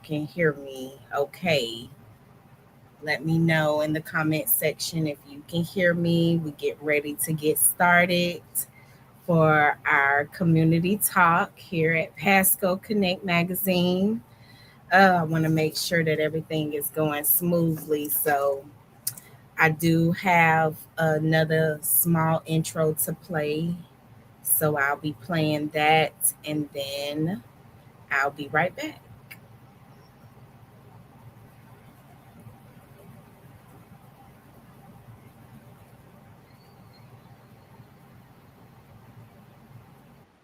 can hear me okay. Let me know in the comment section if you can hear me. We get ready to get started for our community talk here at Pasco Connect Magazine. I want to make sure that everything is going smoothly. So I do have another small intro to play. So I'll be playing that and then I'll be right back.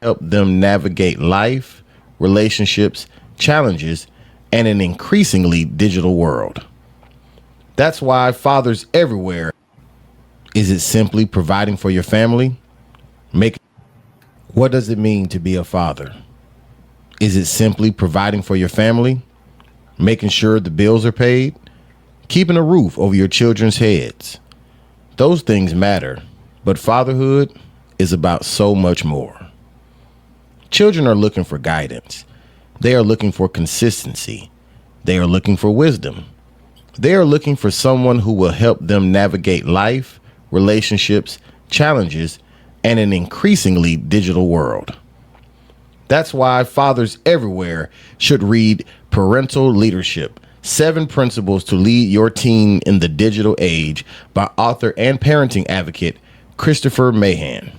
Help them navigate life, relationships, challenges, and an increasingly digital world. That's why fathers everywhere. Is it simply providing for your family? Make What does it mean to be a father? Is it simply providing for your family? Making sure the bills are paid? Keeping a roof over your children's heads? Those things matter, but fatherhood is about so much more. Children are looking for guidance. They are looking for consistency. They are looking for wisdom. They are looking for someone who will help them navigate life, relationships, challenges, and an increasingly digital world. That's why fathers everywhere should read Parental Leadership: 7 Principles to Lead Your Teen in the Digital Age by author and parenting advocate Christopher Mahan.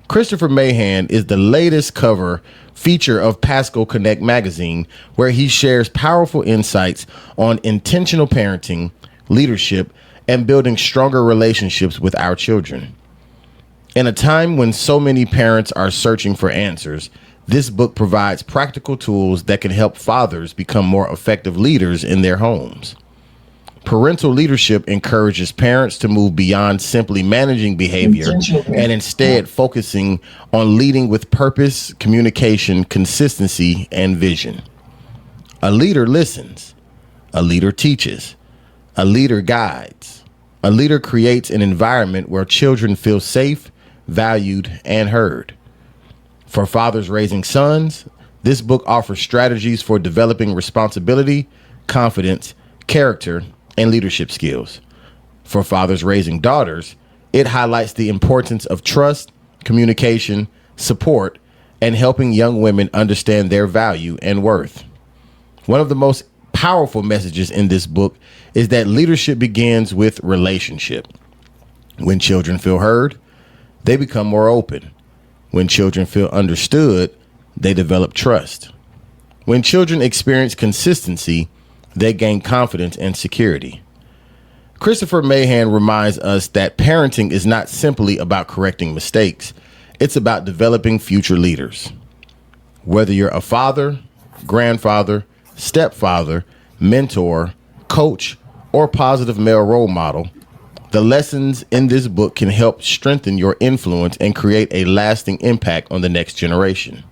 Christopher Mahan is the latest cover feature of Pasco Connect magazine, where he shares powerful insights on intentional parenting, leadership, and building stronger relationships with our children. In a time when so many parents are searching for answers, this book provides practical tools that can help fathers become more effective leaders in their homes. Parental leadership encourages parents to move beyond simply managing behavior and instead focusing on leading with purpose, communication, consistency, and vision. A leader listens. A leader teaches. A leader guides. A leader creates an environment where children feel safe, valued, and heard. For fathers raising sons, this book offers strategies for developing responsibility, confidence, character, and leadership skills. For fathers raising daughters, it highlights the importance of trust, communication, support, and helping young women understand their value and worth. One of the most powerful messages in this book is that leadership begins with relationship. When children feel heard, they become more open. When children feel understood, they develop trust. When children experience consistency, they gain confidence and security. Christopher Mahan reminds us that parenting is not simply about correcting mistakes. It's about developing future leaders. Whether you're a father, grandfather, stepfather, mentor, coach, or positive male role model, the lessons in this book can help strengthen your influence and create a lasting impact on the next generation.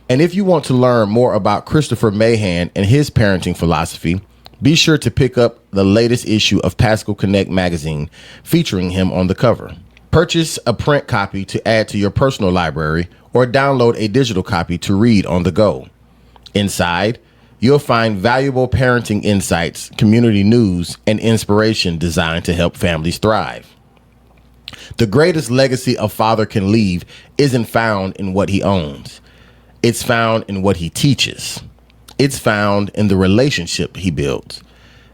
And if you want to learn more about Christopher Mahan and his parenting philosophy, be sure to pick up the latest issue of Pasco Connect magazine featuring him on the cover. Purchase a print copy to add to your personal library or download a digital copy to read on the go. Inside, you'll find valuable parenting insights, community news, and inspiration designed to help families thrive. The greatest legacy a father can leave isn't found in what he owns. It's found in what he teaches. It's found in the relationship he builds.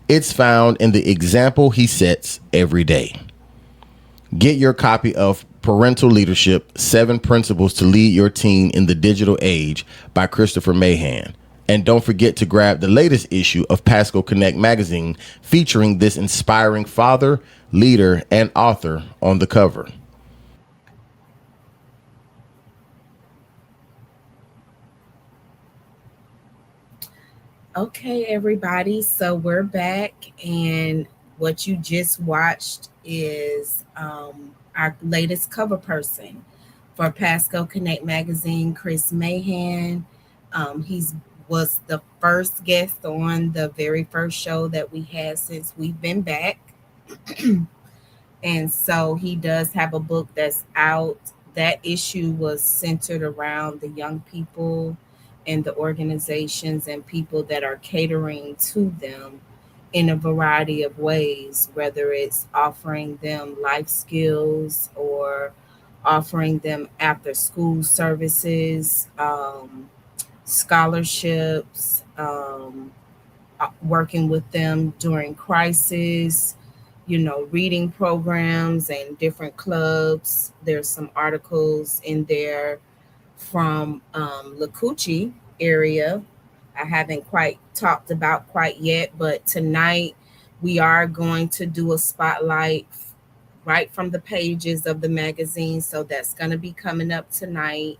It's found in the example he sets every day. Get your copy of Parental Leadership: 7 Principles to Lead Your Teen in the Digital Age by Christopher Mahan. And don't forget to grab the latest issue of Pasco Connect magazine featuring this inspiring father, leader, and author on the cover. Okay, everybody. So we're back, and what you just watched is our latest cover person for Pasco Connect magazine, Chris Mahan. He's was the first guest on the very first show that we had since we've been back. And so he does have a book that's out. That issue was centered around the young people and the organizations and people that are catering to them in a variety of ways, whether it's offering them life skills or offering them after school services, scholarships, working with them during crisis, reading programs and different clubs. There's some articles in there from Lakuchi area. I haven't quite talked about quite yet, but tonight we are going to do a spotlight right from the pages of the magazine. So that's going to be coming up tonight.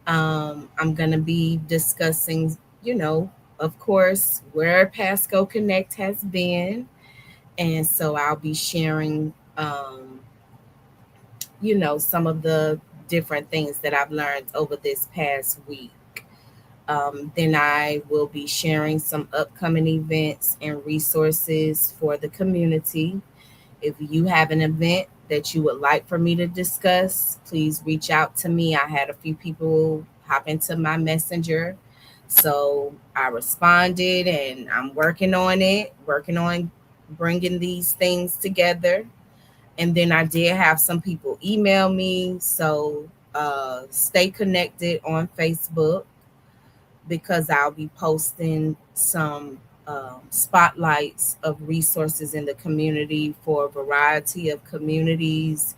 I'm going to be discussing, of course, where Pasco Connect has been. And so I'll be sharing, some of the different things that I've learned over this past week. Then I will be sharing some upcoming events and resources for the community. If you have an event that you would like for me to discuss, please reach out to me. I had a few people hop into my messenger. So I responded and I'm working on it, working on bringing these things together. And then I did have some people email me. So stay connected on Facebook because I'll be posting some spotlights of resources in the community for a variety of communities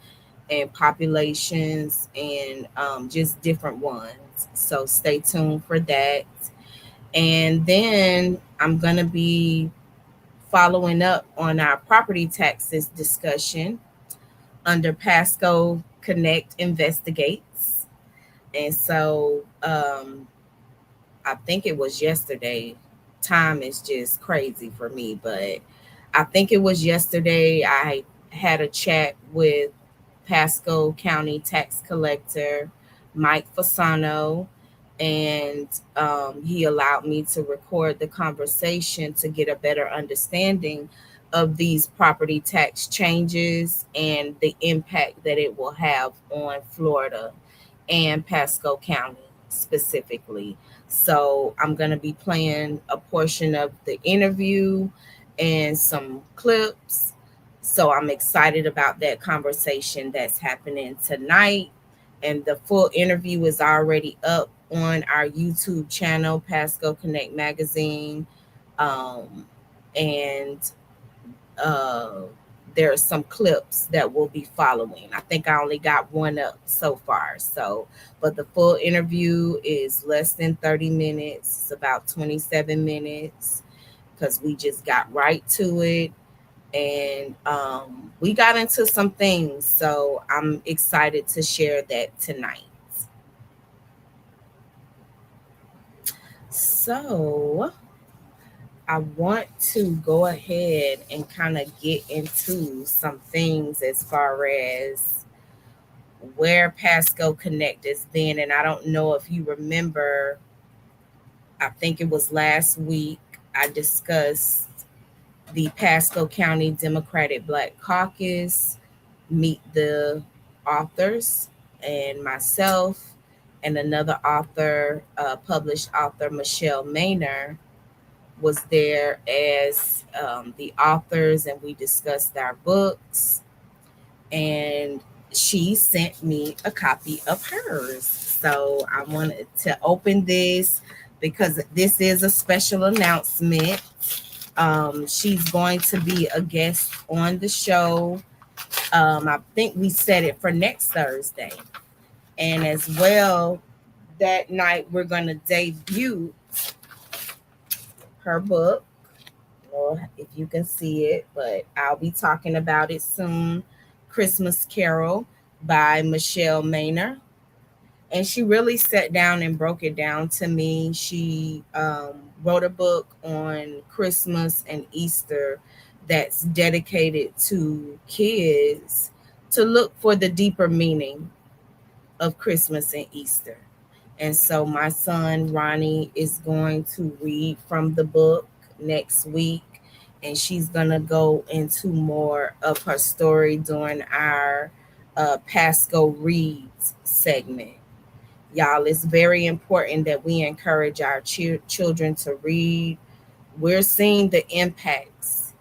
and populations and just different ones. So stay tuned for that. And then I'm going to be following up on our property taxes discussion under Pasco Connect Investigates. And so I think it was yesterday. Time is just crazy for me, but I think it was yesterday. I had a chat with Pasco County Tax Collector Mike Fasano, and he allowed me to record the conversation to get a better understanding of these property tax changes and the impact that it will have on Florida and Pasco County specifically. So I'm going to be playing a portion of the interview and some clips. So I'm excited about that conversation that's happening tonight. And the full interview is already up on our YouTube channel, Pasco Connect Magazine. Um, and uh, there are some clips that will be following. I think I only got one up so far. So, but the full interview is less than 30 minutes. It's about 27 minutes because we just got right to it. And we got into some things. So I'm excited to share that tonight. So I want to go ahead and kind of get into some things as far as where Pasco Connect has been. And I don't know if you remember, I think it was last week, I discussed the Pasco County Democratic Black Caucus, meet the authors, and myself and another author, published author, Michelle Maynor, was there as the authors, and we discussed our books. And she sent me a copy of hers. So I wanted to open this because this is a special announcement. She's going to be a guest on the show. I think we set it for next Thursday. And as well, that night we're going to debut her book. Or if you can see it, but I'll be talking about it soon. Christmas Carol by Michelle Maynor. And she really sat down and broke it down to me. She wrote a book on Christmas and Easter that's dedicated to kids to look for the deeper meaning of Christmas and Easter. And so my son Ronnie is going to read from the book next week, and she's going to go into more of her story during our Pasco Reads segment. Y'all, it's very important that we encourage our children to read. We're seeing the impacts.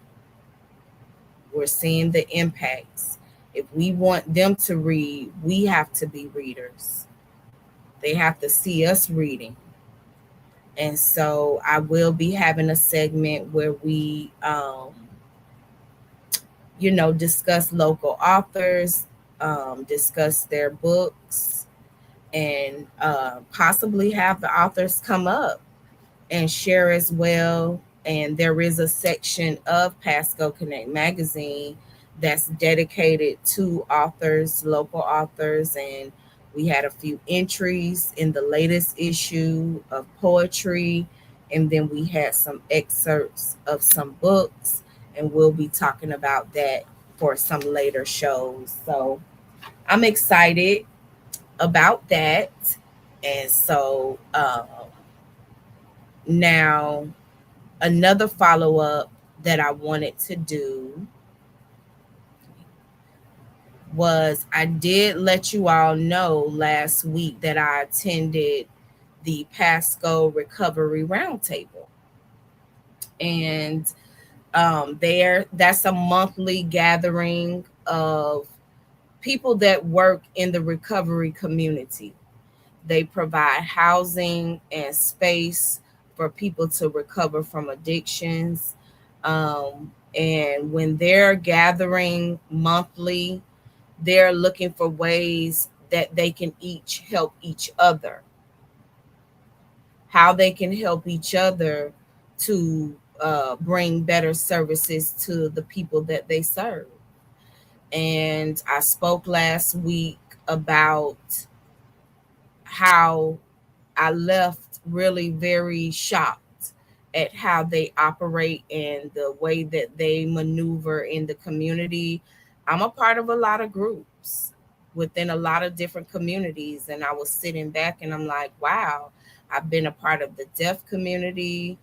We're seeing the impacts. If we want them to read, we have to be readers. They have to see us reading. And so I will be having a segment where we, discuss local authors, discuss their books, and possibly have the authors come up and share as well. And there is a section of Pasco Connect magazine that's dedicated to authors, local authors, and we had a few entries in the latest issue of poetry, and then we had some excerpts of some books, and we'll be talking about that for some later shows. So I'm excited about that. And so now another follow up that I wanted to do was I did let you all know last week that I attended the Pasco Recovery Roundtable. And that's a monthly gathering of people that work in the recovery community. They provide housing and space for people to recover from addictions. And when they're gathering monthly, they're looking for ways that they can each help each other, how they can help each other to bring better services to the people that they serve. And I spoke last week about how I left really very shocked at how they operate and the way that they maneuver in the community. I'm a part of a lot of groups within a lot of different communities, and I was sitting back and I'm like, wow, I've been a part of the deaf community.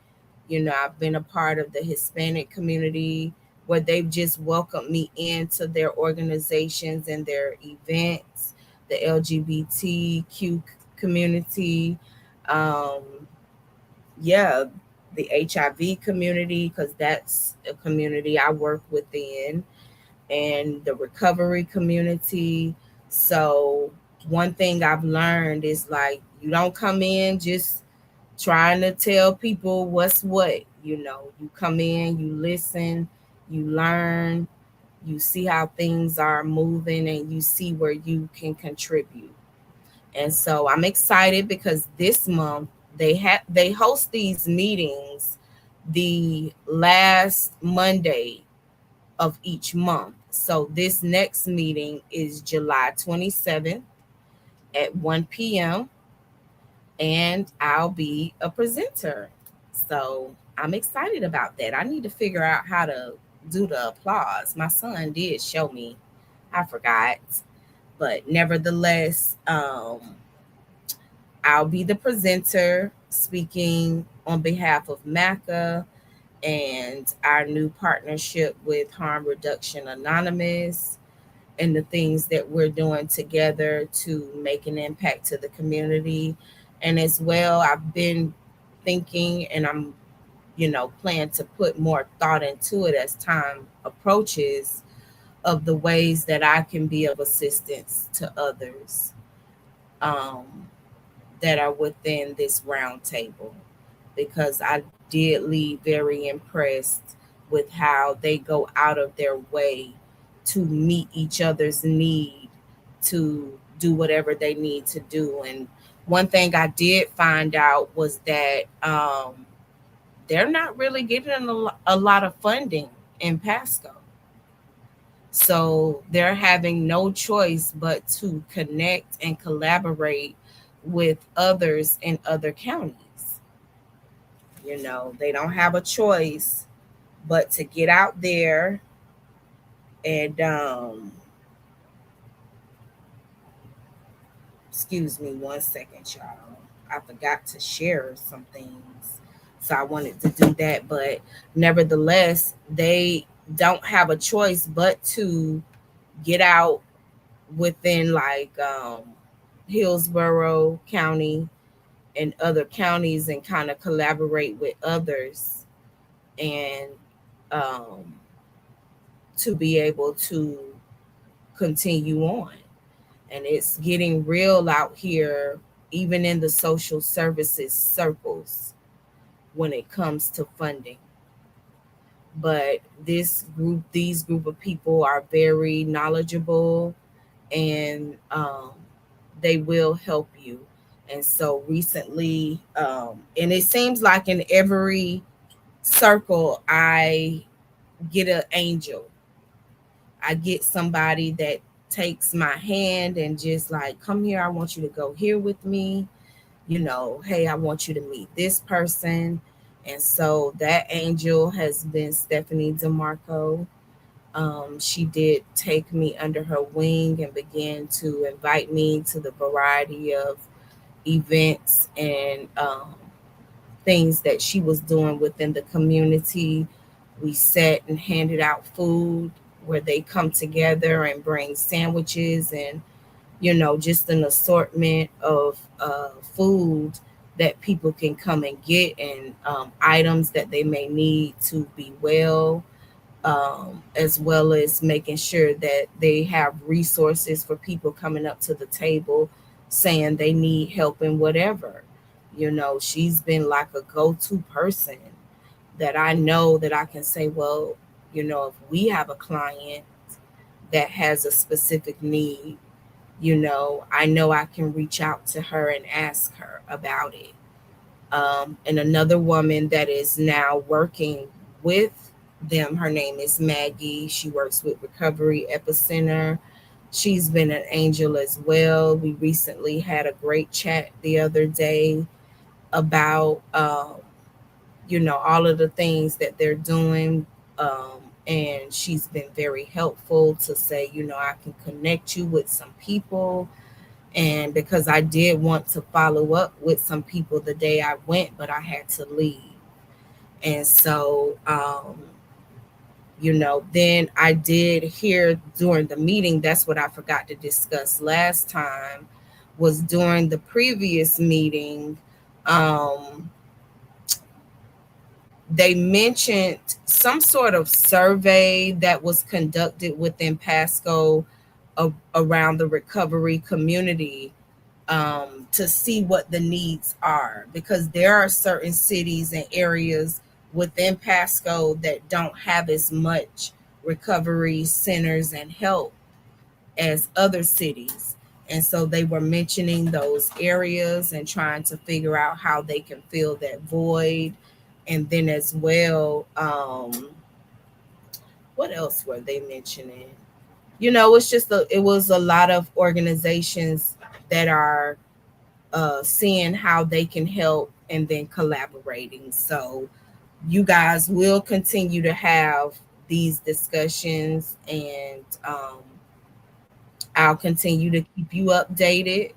I've been a part of the Hispanic community where they've just welcomed me into their organizations and their events, the LGBTQ community, um, yeah, the HIV community, because that's a community I work within, and the recovery community. So, one thing I've learned is like, you don't come in just trying to tell people what's what. You come in, you listen, you learn, you see how things are moving, and you see where you can contribute. And so I'm excited because this month they host these meetings the last Monday of each month. So this next meeting is July 27th at 1 p.m. and I'll be a presenter. So I'm excited about that. I need to figure out how to do the applause. My son did show me. I forgot. But nevertheless, I'll be the presenter speaking on behalf of MACA and our new partnership with Harm Reduction Anonymous and the things that we're doing together to make an impact to the community. And as well, I've been thinking and I'm, plan to put more thought into it as time approaches of the ways that I can be of assistance to others. Um, that are within this roundtable because I did leave very impressed with how they go out of their way to meet each other's need to do whatever they need to do. And one thing I did find out was that they're not really getting a lot of funding in Pasco. So they're having no choice but to connect and collaborate with others in other counties. They don't have a choice but to get out there and, excuse me one second, y'all. I forgot to share some things. So I wanted to do that. But nevertheless, they don't have a choice but to get out within like Hillsborough County and other counties and kind of collaborate with others and um, to be able to continue on. And it's getting real out here, even in the social services circles when it comes to funding. But these group of people are very knowledgeable and they will help you. And so recently, and it seems like in every circle, I get an angel. I get somebody that takes my hand and just like, come here, I want you to go here with me. Hey, I want you to meet this person. And so that angel has been Stephanie DeMarco. She did take me under her wing and began to invite me to the variety of events and things that she was doing within the community. We sat and handed out food where they come together and bring sandwiches and, just an assortment of food that people can come and get and items that they may need to be well, as well as making sure that they have resources for people coming up to the table saying they need help in whatever. She's been like a go to person that I know that I can say, well, if we have a client that has a specific need, I know I can reach out to her and ask her about it. And another woman that is now working with them, her name is Maggie. She works with Recovery Epicenter. She's been an angel as well. We recently had a great chat the other day about, all of the things that they're doing. And she's been very helpful to say, I can connect you with some people. And because I did want to follow up with some people the day I went, but I had to leave. And so, then I did hear during the meeting, that's what I forgot to discuss last time, was during the previous meeting, um, they mentioned some sort of survey that was conducted within Pasco around the recovery community, to see what the needs are, because there are certain cities and areas within Pasco that don't have as much recovery centers and help as other cities. And so they were mentioning those areas and trying to figure out how they can fill that void. And then as well, what else were they mentioning? It was a lot of organizations that are seeing how they can help and then collaborating. So you guys will continue to have these discussions, and I'll continue to keep you updated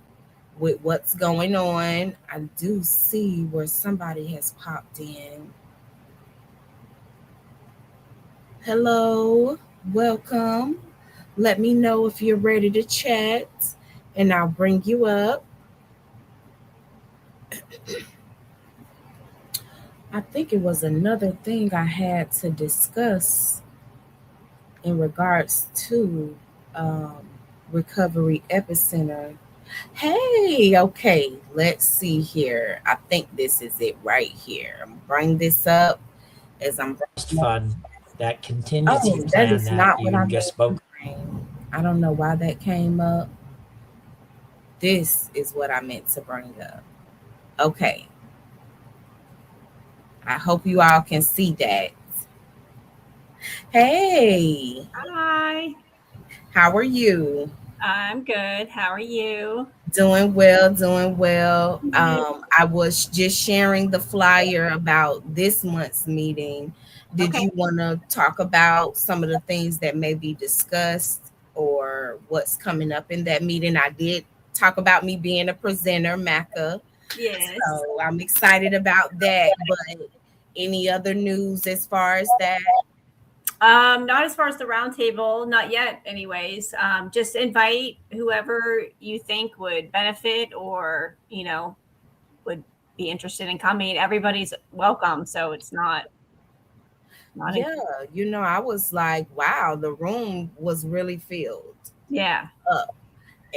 with what's going on. I do see where somebody has popped in. Hello, welcome. Let me know if you're ready to chat, and I'll bring you up. I think it was another thing I had to discuss in regards to um, Recovery Epicenter. Hey, okay, let's see here. I think this is it right here. I'm bring this up as I'm bringing up. Fund, that contingency Oh, that plan is that not what I you just meant to spoke. bring. I don't know why that came up. This is what I meant to bring up. Okay, I hope you all can see that. Hey, Hi, how are you? I'm good. How are you? Doing well, doing well. Mhm. I was just sharing the flyer about this month's meeting. Did Okay. you want to talk about some of the things that may be discussed or what's coming up in that meeting? I did talk about me being a presenter, Maka. Yes. So I'm excited about that. But any other news as far as that? Not as far as the roundtable, not yet, anyways. Just invite whoever you think would benefit or, would be interested in coming. Everybody's welcome, so it's not a Yeah, I was like, wow, the room was really filled yeah. up.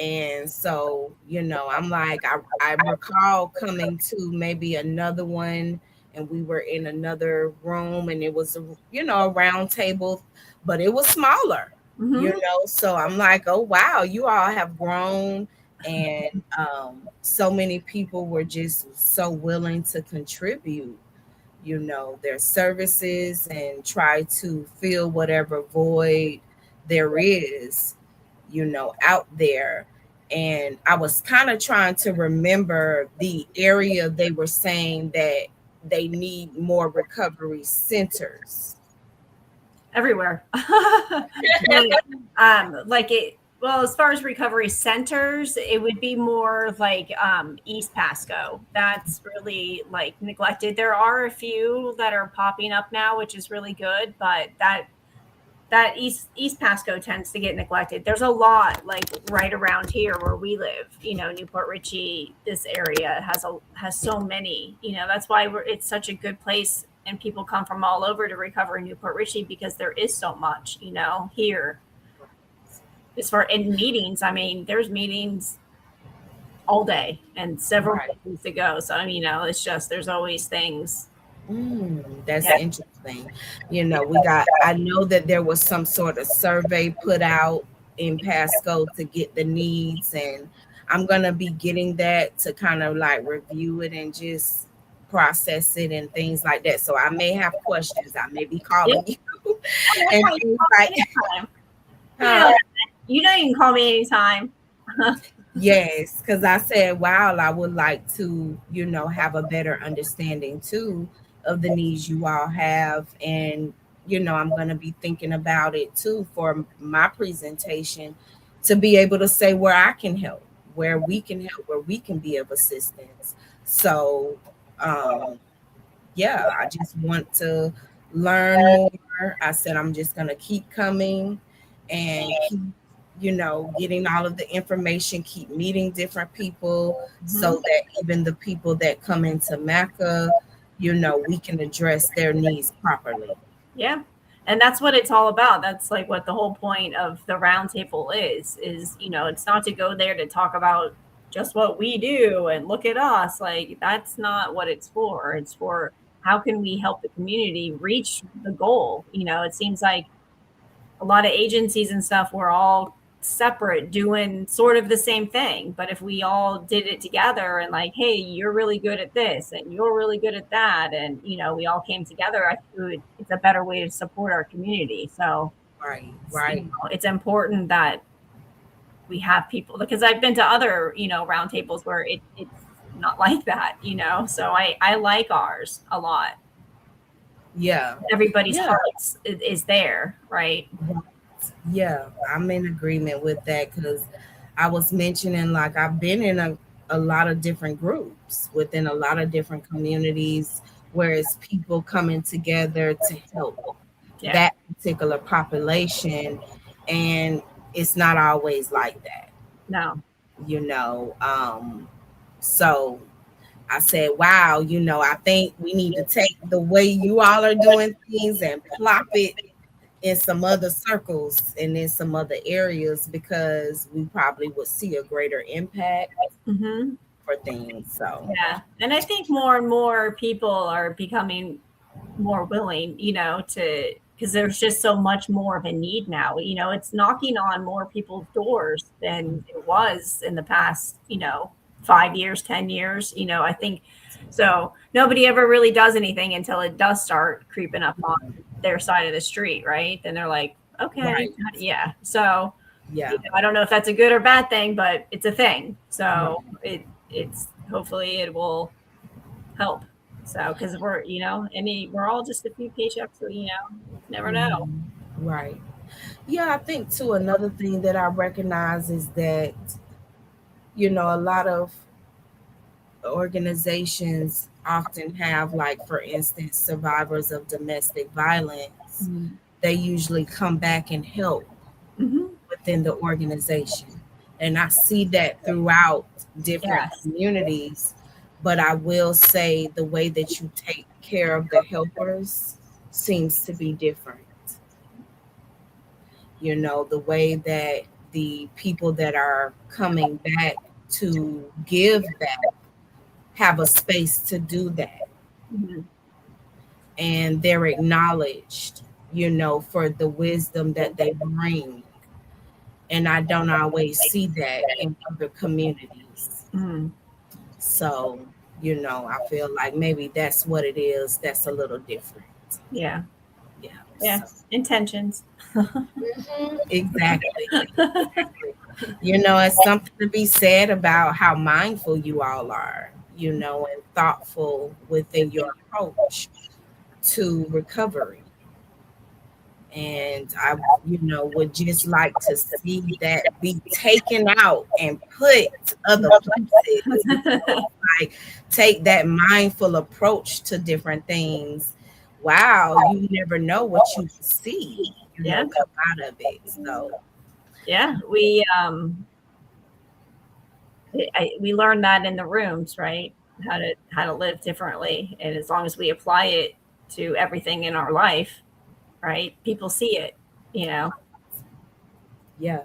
And so, I'm like, I recall coming to maybe another one, and we were in another room, and it was a round table, but it was smaller, Hmm. so I'm like, oh wow, you all have grown. And so many people were just so willing to contribute, their services, and try to fill whatever void there is, out there. And I was kind of trying to remember the area they were saying that they need more recovery centers. Everywhere. Like it. Well, as far as recovery centers, it would be more like East Pasco. That's really like neglected. There are a few that are popping up now, which is really good, but that East Pasco tends to get neglected. There's a lot like right around here where we live. Newport Richey. This area has so many. That's why it's such a good place, and people come from all over to recover in Newport Richey because there is so much. Here as far in meetings. I mean, there's meetings all day and several Right. places to go. So it's just there's always things. That's Yeah. interesting. I know that there was some sort of survey put out in Pasco to get the needs, and I'm going to be getting that to kind of like review it and just process it and things like that. So I may have questions. I may be Yeah. calling you That's and how you things call like, me anytime. huh? You can call me anytime. Yes, because I said, wow, I would like to, have a better understanding too of the needs you all have. And, I'm going to be thinking about it too for my presentation to be able to say where I can help, where we can help, where we can be of assistance. So, um, yeah, I just want to learn more. I said, I'm just going to keep coming and keep, getting all of the information, keep meeting different people Mhm. so that even the people that come into MECA, we can address their needs properly. Yeah. And that's what it's all about. That's like what the whole point of the roundtable is, it's not to go there to talk about just what we do and look at us. Like that's not what it's for. It's for how can we help the community reach the goal? It seems like a lot of agencies and stuff were all separate doing sort of the same thing, but if we all did it together and like, hey, you're really good at this and you're really good at that, and we all came together, I think it's a better way to support our community. So Right, it's, right. it's important that we have people, because I've been to other roundtables where it's not like that. So I like ours a lot. Yeah. Everybody's Yeah. hearts is there, right? Yeah, I'm in agreement with that because I was mentioning like I've been in a lot of different groups within a lot of different communities where it's people coming together to help Yeah. that particular population. And it's not always like that, No. you know. So I said, wow, I think we need to take the way you all are doing things and plop it in some other circles and in some other areas because we probably would see a greater impact Hmm. for things. So, Yeah. And I think more and more people are becoming more willing, to, because there's just so much more of a need now. It's knocking on more people's doors than it was in the past, 5 years, 10 years. I think so. Nobody ever really does anything until it does start creeping up on their side of the street, right? Then they're like, okay, right. yeah. So, Yeah. I don't know if that's a good or bad thing, but it's a thing. Right. So it's hopefully it will help. So because we're all just a few paychecks, so never know. Mhm. Right. Yeah, I think too, another thing that I recognize is that, a lot of organizations often have, like, for instance, survivors of domestic violence Mhm. they usually come back and help Mhm. within the organization. And I see that throughout different Yes. communities. But I will say the way that you take care of the helpers seems to be different. The way that the people that are coming back to give back have a space to do that, Mhm. and they're acknowledged, for the wisdom that they bring. And I don't always see that in other communities. Mhm. So, I feel like maybe that's what it is. That's a little different. Yeah. Yeah. Yeah. So, Intentions. exactly. It's something to be said about how mindful you all are, and thoughtful within your approach to recovery. And I, would just like to see that be taken out and put other places. Like, take that mindful approach to different things. Wow, you never know what you see, Yeah. come out of it. So Yeah. We learned that in the rooms, right? How to live differently, and as long as we apply it to everything in our life, right? People see it, you know. yeah.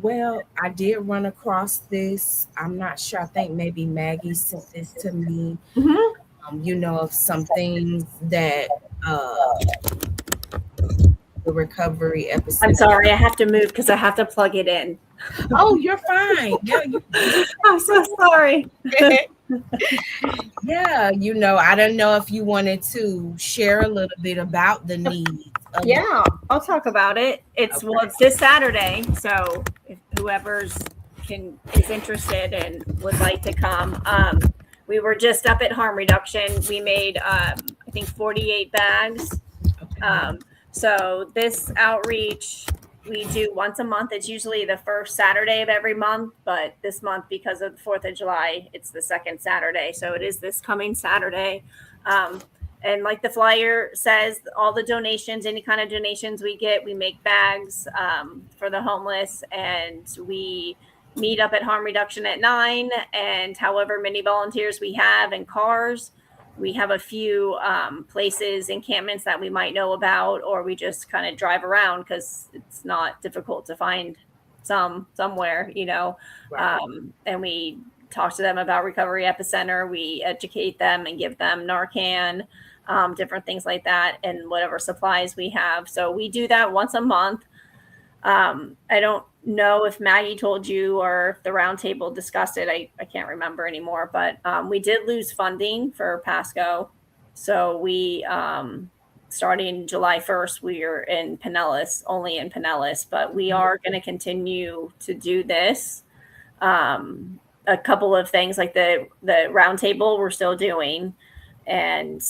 Well, I did run across this. I'm not sure. I think maybe Maggie sent this to me. Mhm. Of some things that the recovery I'm epicenter. sorry, I have to move because I have to plug it in. Oh, you're fine. Yeah, you I'm so sorry. yeah. I don't know if you wanted to share a little bit about the needs of the. Yeah, I'll talk about it. It's this Saturday, so if whoever's is interested and would like to come, we were just up at harm reduction. We made I think 48 bags. Okay. So this outreach we do once a month. It's usually the first Saturday of every month, but this month because of the 4th of July, it's the second Saturday. So it is this coming Saturday. Um, and like the flyer says, all the donations, any kind of donations we get, we make bags for the homeless, and we meet up at harm reduction at 9, and however many volunteers we have and cars, we have a few places, encampments that we might know about, or we just kind of drive around because it's not difficult to find somewhere, Right. and we talk to them about Recovery Epicenter. We educate them and give them Narcan, different things like that, and whatever supplies we have. So we do that once a month. I don't know if Maggie told you or if the roundtable discussed it. I can't remember anymore, but we did lose funding for Pasco. So we, starting July 1st, we are in Pinellas, only in Pinellas, but we are going to continue to do this. A couple of things like the roundtable we're still doing, and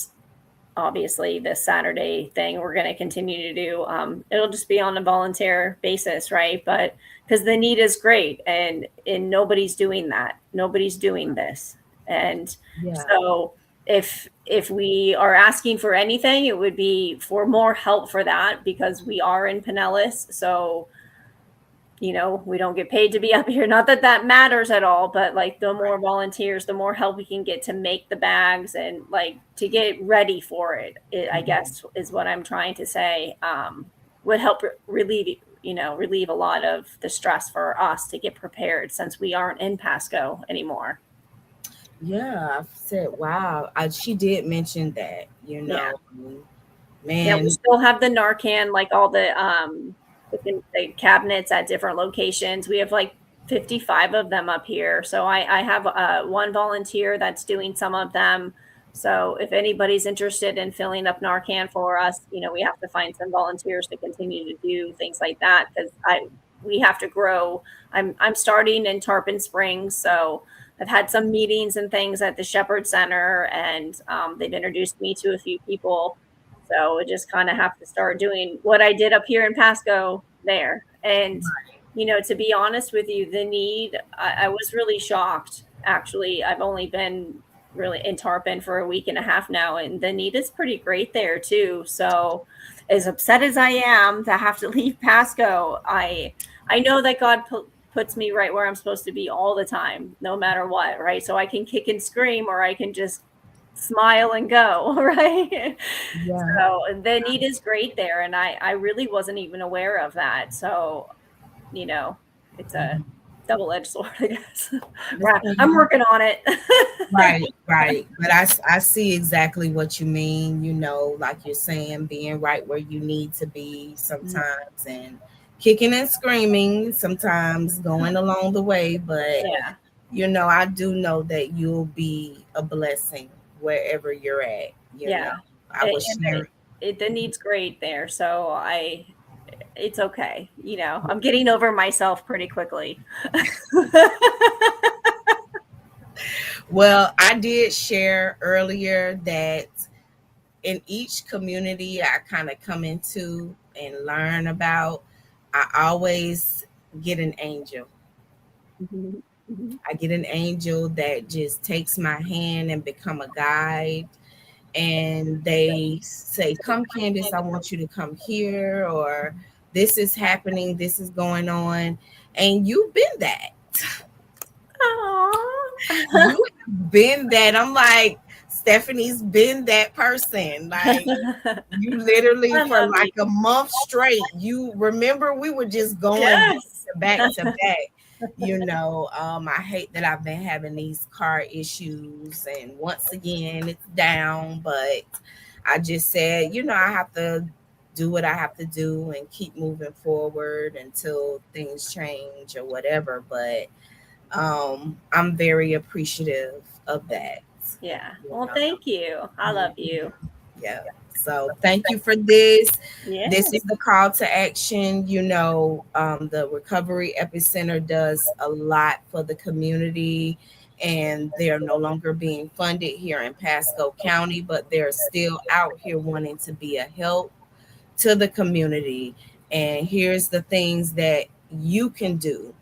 obviously this Saturday thing we're going to continue to do. It'll just be on a volunteer basis, right? But because the need is great, and nobody's doing that. Nobody's doing this, and Yeah. so if we are asking for anything, it would be for more help for that, because we are in Pinellas, so we don't get paid to be up here. Not that that matters at all, but like the more volunteers, the more help we can get to make the bags and like to get ready for it, I guess is what I'm trying to say. Would help relieve a lot of the stress for us to get prepared, since we aren't in Pasco anymore. Yeah, I've said, wow. She did mention that, Yeah. Yeah, we man. still have the Narcan, like all the cabinets at different locations. We have like 55 of them up here. So I have one volunteer that's doing some of them. So if anybody's interested in filling up Narcan for us, we have to find some volunteers to continue to do things like that, because we have to grow. I'm starting in Tarpon Springs, so I've had some meetings and things at the Shepherd Center, and they've introduced me to a few people. So I just kind of have to start doing what I did up here in Pasco there. And, to be honest with you, the need, I was really shocked. Actually, I've only been really in Tarpon for a week and a half now, and the need is pretty great there too. So as upset as I am to have to leave Pasco, I know that God puts me right where I'm supposed to be all the time, no matter what, right? So I can kick and scream, or I can just smile and go, right? Yeah. So the need is great there, and I really wasn't even aware of that. So, it's a double-edged sword, I guess. Right. I'm working on it. Right, right. But I see exactly what you mean, like you're saying, being right where you need to be sometimes and kicking and screaming sometimes going along the way. But, Yeah. I do know that you'll be a blessing wherever you're at. Yeah. I was And sharing. the need's great there. So it's okay. I'm getting over myself pretty quickly. Well, I did share earlier that in each community I kind of come into and learn about, I always get an angel. Mhm. Mhm. I get an angel that just takes my hand and become a guide. And they say, "Come, Candace, I want you to come here," or "This is happening, this is going on." And you've been that. Aw. You have been that. I'm like, Stephanie's been that person. Like, you literally I for love you. like a month straight. You remember we were just going back Yes. to back to back. I hate that I've been having these car issues, and once again it's down, but I just said, I have to do what I have to do and keep moving forward until things change or whatever. But I'm very appreciative of that. Yeah. You Well, know? thank you. I love you. Yeah. So thank you for this. Yeah. This is the call to action. The Recovery Epicenter does a lot for the community, and they're no longer being funded here in Pasco County, but they're still out here wanting to be a help to the community. And here's the things that you can do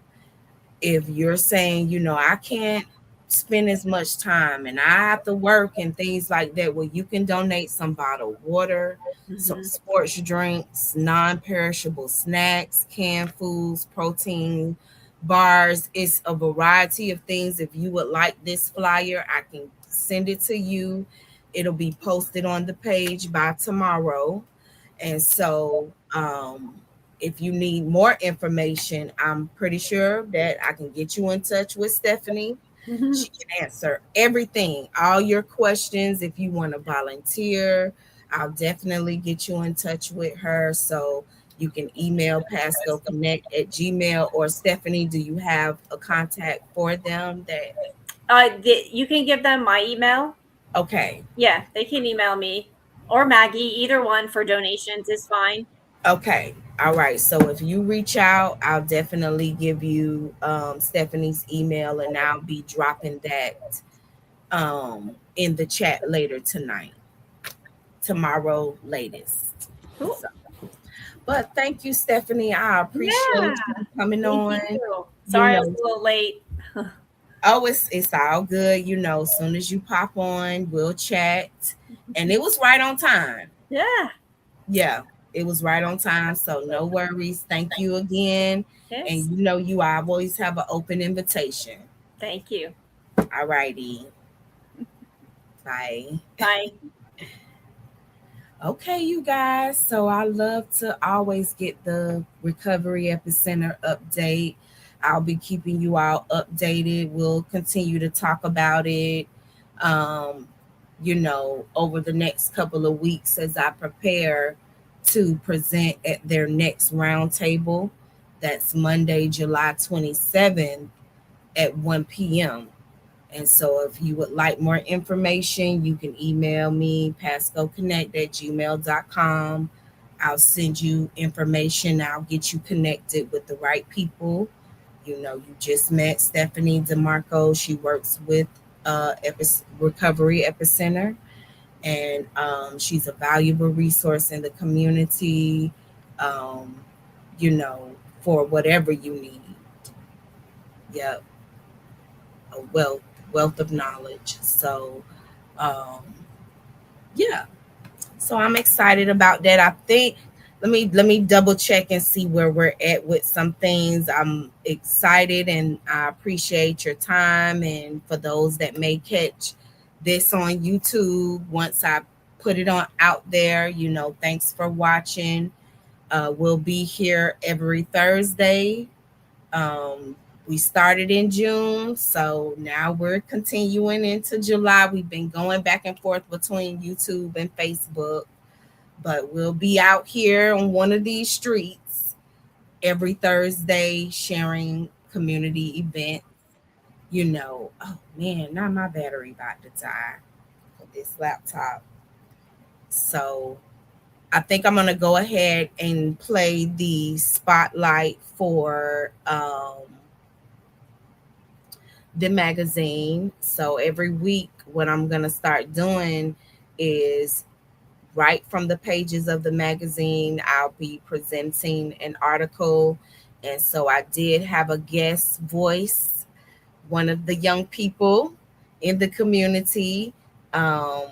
if you're saying, I can't spend as much time and I have to work and things like that. Well, you can donate some bottled water, some Mhm. sports drinks, non-perishable snacks, canned foods, protein bars. It's a variety of things. If you would like this flyer, I can send it to you. It'll be posted on the page by tomorrow. And so, if you need more information, I'm pretty sure that I can get you in touch with Stephanie. Mhm. She can answer everything, all your questions. If you want to volunteer, I'll definitely get you in touch with her. So you can email pascoconnect@gmail, or Stephanie, do you have a contact for them that, You can give them my email. okay. Yeah, they can email me or Maggie. Either one for donations is fine. Okay. All right. So if you reach out, I'll definitely give you Stephanie's email, and I'll be dropping that in the chat later tonight, tomorrow latest. Cool. So, but thank you, Stephanie. I Yeah. appreciate you coming Thank on. you. You Sorry I was know, a little late. oh, it's all good. As soon as you pop on, we'll chat. And it was right on time. Yeah. Yeah, it was right on time. So no worries. Thank you again. And Yes. you always have an open invitation. Thank you. All righty. Bye. Bye. Okay, you guys. So I love to always get the Recovery Epicenter update. I'll be keeping you all updated. We'll continue to talk about it, over the next couple of weeks as I prepare to present at their next roundtable. That's Monday, July 27th at 1 p.m. And so if you would like more information, you can email me, pascoconnect@gmail.com. I'll send you information. I'll get you connected with the right people. You just met Stephanie DeMarco. She works with Recovery Epicenter, and she's a valuable resource in the community, um, you know, for whatever you need. Yep, a wealth of knowledge. So, um, yeah. So I'm excited about that. I think let me double check and see where we're at with some things. I'm excited and I appreciate your time. And for those that may catch this on YouTube, once I put it on out there, thanks for watching. We'll be here every Thursday. Um, we started in June, so now we're continuing into July. We've been going back and forth between YouTube and Facebook, but we'll be out here on one of these streets every Thursday sharing community events. Oh man, now my battery about to die for this laptop. So I think I'm gonna go ahead and play the spotlight for the magazine. So every week, what I'm gonna start doing is right from the pages of the magazine, I'll be presenting an article. And so I did have a guest voice, one of the young people in the community, um,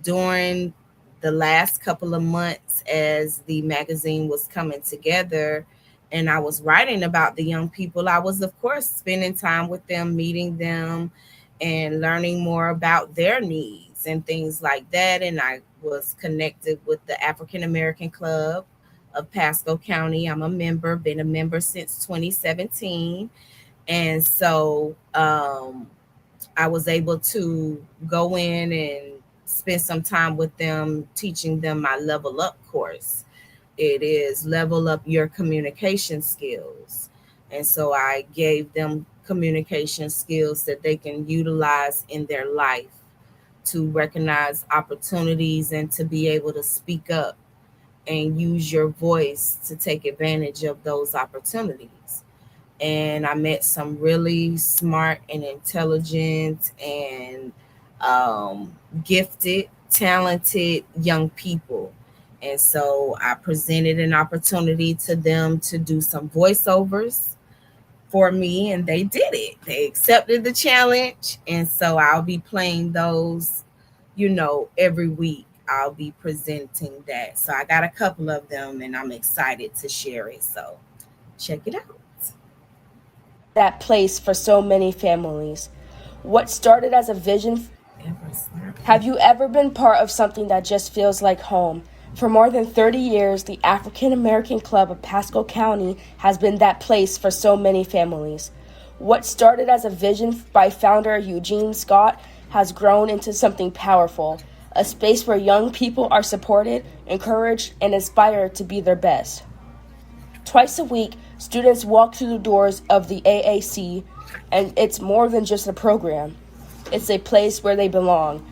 during the last couple of months as the magazine was coming together and I was writing about the young people. I was, of course, spending time with them, meeting them, and learning more about their needs and things like that. And I was connected with the African American Club of Pasco County. I'm a member, been a member since 2017. And so I was able to go in and spend some time with them, teaching them my Level Up course. It is level up your communication skills. And so I gave them communication skills that they can utilize in their life to recognize opportunities and to be able to speak up and use your voice to take advantage of those opportunities. And I met some really smart and intelligent and gifted, talented young people. And so I presented an opportunity to them to do some voiceovers for me, and they did it. They accepted the challenge. And so I'll be playing those, every week. I'll be presenting that. So I got a couple of them, and I'm excited to share it. So check it out. That place for so many families. What started as a vision? Have you ever been part of something that just feels like home? For more than 30 years, the African American Club of Pasco County has been that place for so many families. What started as a vision by founder Eugene Scott has grown into something powerful, a space where young people are supported, encouraged, and inspired to be their best. Twice a week, students walk through the doors of the AAC, and it's more than just a program. It's a place where they belong.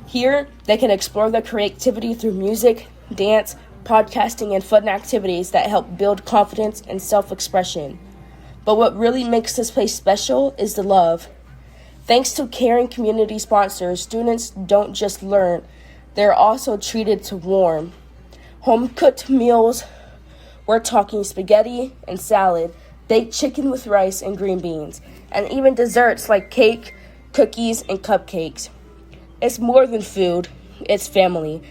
Here, they can explore their creativity through music, dance, podcasting, and fun activities that help build confidence and self-expression. But what really makes this place special is the love. Thanks to caring community sponsors, students don't just learn, they're also treated to warm, home-cooked meals. We're talking spaghetti and salad, baked chicken with rice and green beans, and even desserts like cake, cookies, and cupcakes. It's more than food, it's family.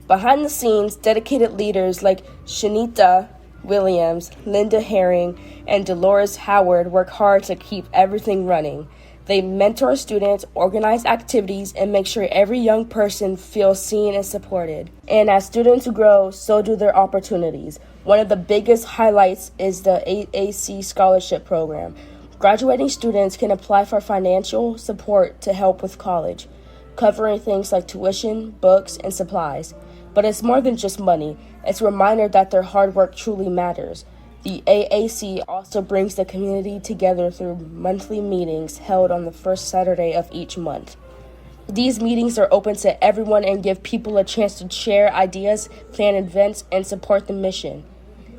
Behind the scenes, dedicated leaders like Shanita Williams, Linda Herring, and Dolores Howard work hard to keep everything running. They mentor students, organize activities, and make sure every young person feels seen and supported. And as students grow, so do their opportunities. One of the biggest highlights is the AAC Scholarship Program. Graduating students can apply for financial support to help with college, covering things like tuition, books, and supplies. But it's more than just money. It's a reminder that their hard work truly matters. The AAC also brings the community together through monthly meetings held on the first Saturday of each month. These meetings are open to everyone and give people a chance to share ideas, plan events, and support the mission.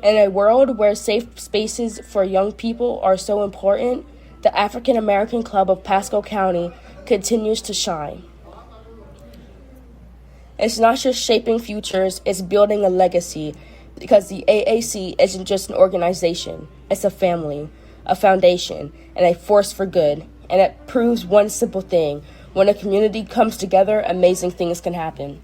In a world where safe spaces for young people are so important, the African American Club of Pasco County continues to shine. It's not just shaping futures, it's building a legacy, because the AAC isn't just an organization, it's a family, a foundation, and a force for good. And it proves one simple thing: when a community comes together, amazing things can happen.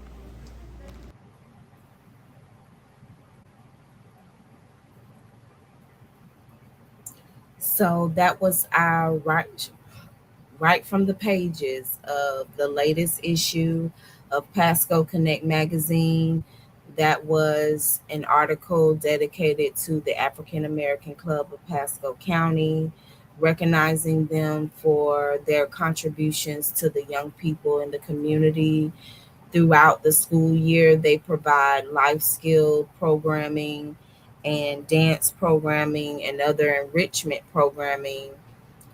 So that was our right from the pages of the latest issue of Pasco Connect magazine. That was an article dedicated to the African American Club of Pasco County, recognizing them for their contributions to the young people in the community. Throughout the school year, they provide life skill programming and dance programming and other enrichment programming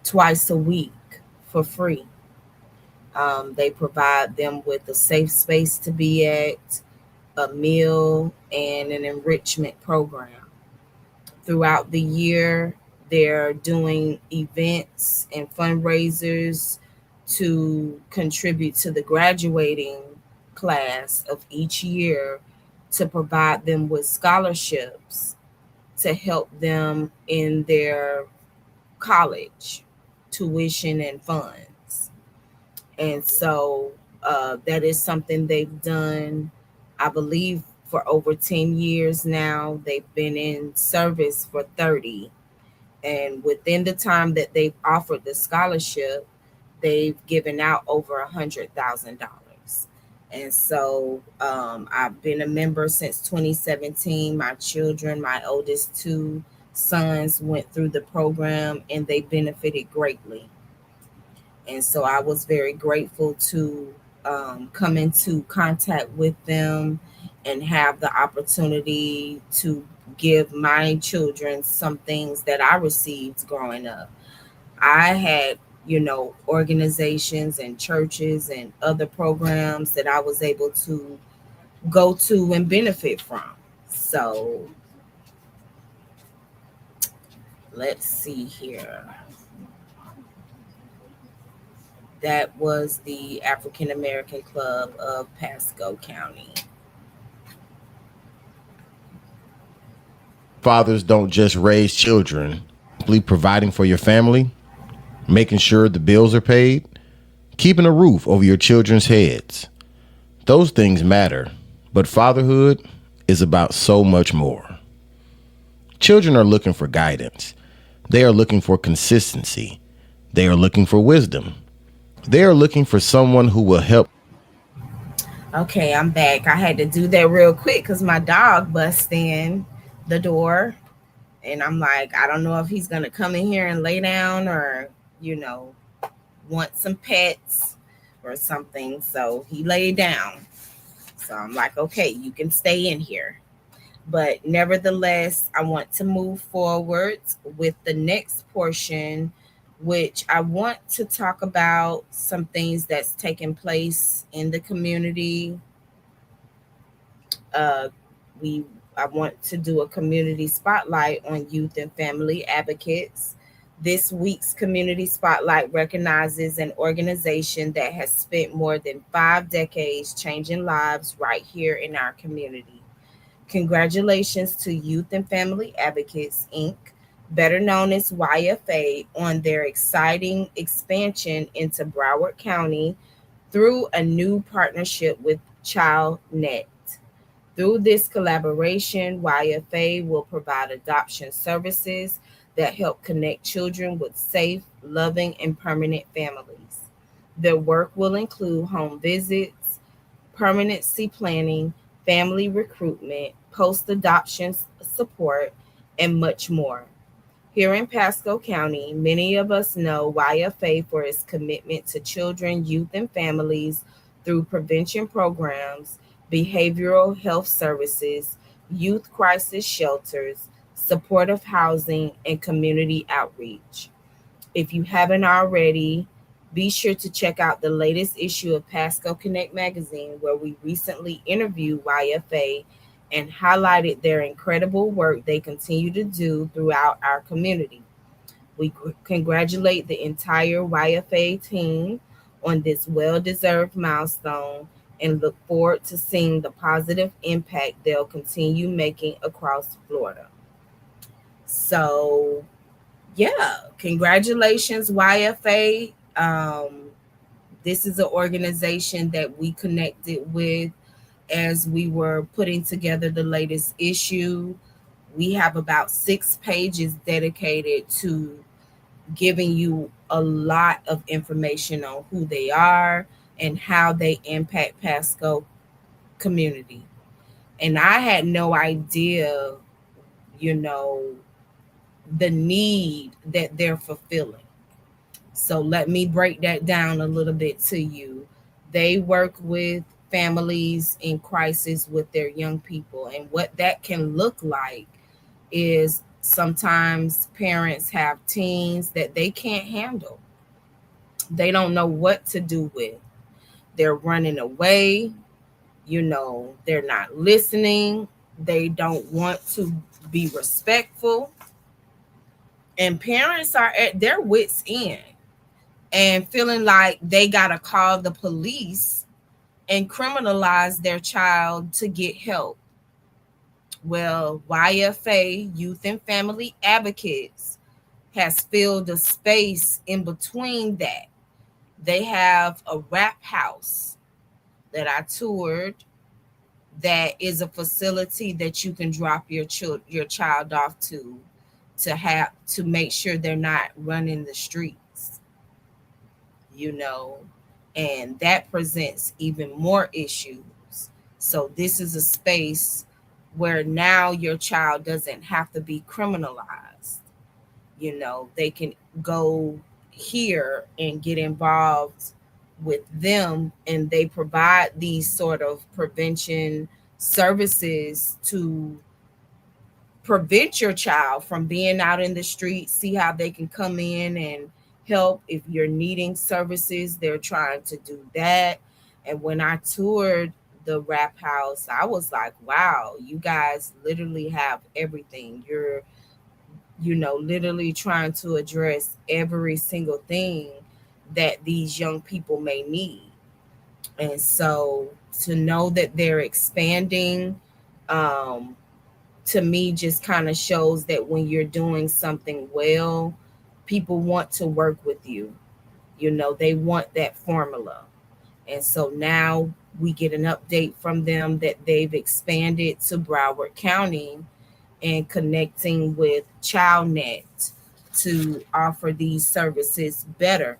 twice a week for free. They provide them with a safe space to be at, a meal, and an enrichment program. Throughout the year, they're doing events and fundraisers to contribute to the graduating class of each year to provide them with scholarships to help them in their college tuition and funds. And so that is something they've done, I believe, for over 10 years now. They've been in service for 30. And within the time that they've offered the scholarship, they've given out over $100,000. And so I've been a member since 2017. My children, my oldest two sons, went through the program and they benefited greatly. And so I was very grateful to come into contact with them and have the opportunity to give my children some things that I received growing up. I had, organizations and churches and other programs that I was able to go to and benefit from. So let's see here. That was the African American Club of Pasco County. Fathers don't just raise children, simply providing for your family, making sure the bills are paid, keeping a roof over your children's heads. Those things matter, but fatherhood is about so much more. Children are looking for guidance. They are looking for consistency. They are looking for wisdom. They are looking for someone who will help. Okay, I'm back. I had to do that real quick because my dog bust in the door. And I'm like, I don't know if he's going to come in here and lay down or, want some pets or something. So he laid down. So I'm like, okay, you can stay in here. But nevertheless, I want to move forward with the next portion, which I want to talk about some things that's taken place in the community. Uh, we I want to do a community spotlight on youth and family advocates. This week's community spotlight recognizes an organization that has spent more than 5 decades changing lives right here in our community. Congratulations to Youth and Family Advocates, Inc., better known as YFA, on their exciting expansion into Broward County through a new partnership with ChildNet. Through this collaboration, YFA will provide adoption services that help connect children with safe, loving, and permanent families. Their work will include home visits, permanency planning, family recruitment, post adoption support, and much more. Here in Pasco County, many of us know YFA for its commitment to children, youth, and families through prevention programs, behavioral health services, youth crisis shelters, supportive housing, and community outreach. If you haven't already, be sure to check out the latest issue of Pasco Connect magazine, where we recently interviewed YFA and highlighted their incredible work they continue to do throughout our community. We congratulate the entire YFA team on this well deserved milestone and look forward to seeing the positive impact they'll continue making across Florida. So, yeah, congratulations, YFA. This is an organization that we connected with as we were putting together the latest issue. We have about 6 pages dedicated to giving you a lot of information on who they are and how they impact Pasco community. And I had no idea, you know, the need that they're fulfilling. So let me break that down a little bit to you. They work with families in crisis with their young people, and what that can look like is sometimes parents have teens that they can't handle. They don't know what to do with. They're running away, they're not listening. They don't want to be respectful. And parents are at their wits' end and feeling like they got to call the police and criminalize their child to get help. Well, YFA, Youth and Family Advocates, has filled a space in between that. They have a rap house that I toured that is a facility that you can drop your child off to make sure they're not running the streets, you know, and that presents even more issues. So this is a space where now your child doesn't have to be criminalized. They can go here and get involved with them, and they provide these sort of prevention services to prevent your child from being out in the street. See how they can come in and help if you're needing services. They're trying to do that. And when I toured the rap house, I was like, wow, you guys literally have everything. You're literally trying to address every single thing that these young people may need. And so to know that they're expanding, um, to me just kind of shows that when you're doing something well, people want to work with you. They want that formula. And so now we get an update from them that they've expanded to Broward County and connecting with ChildNet to offer these services better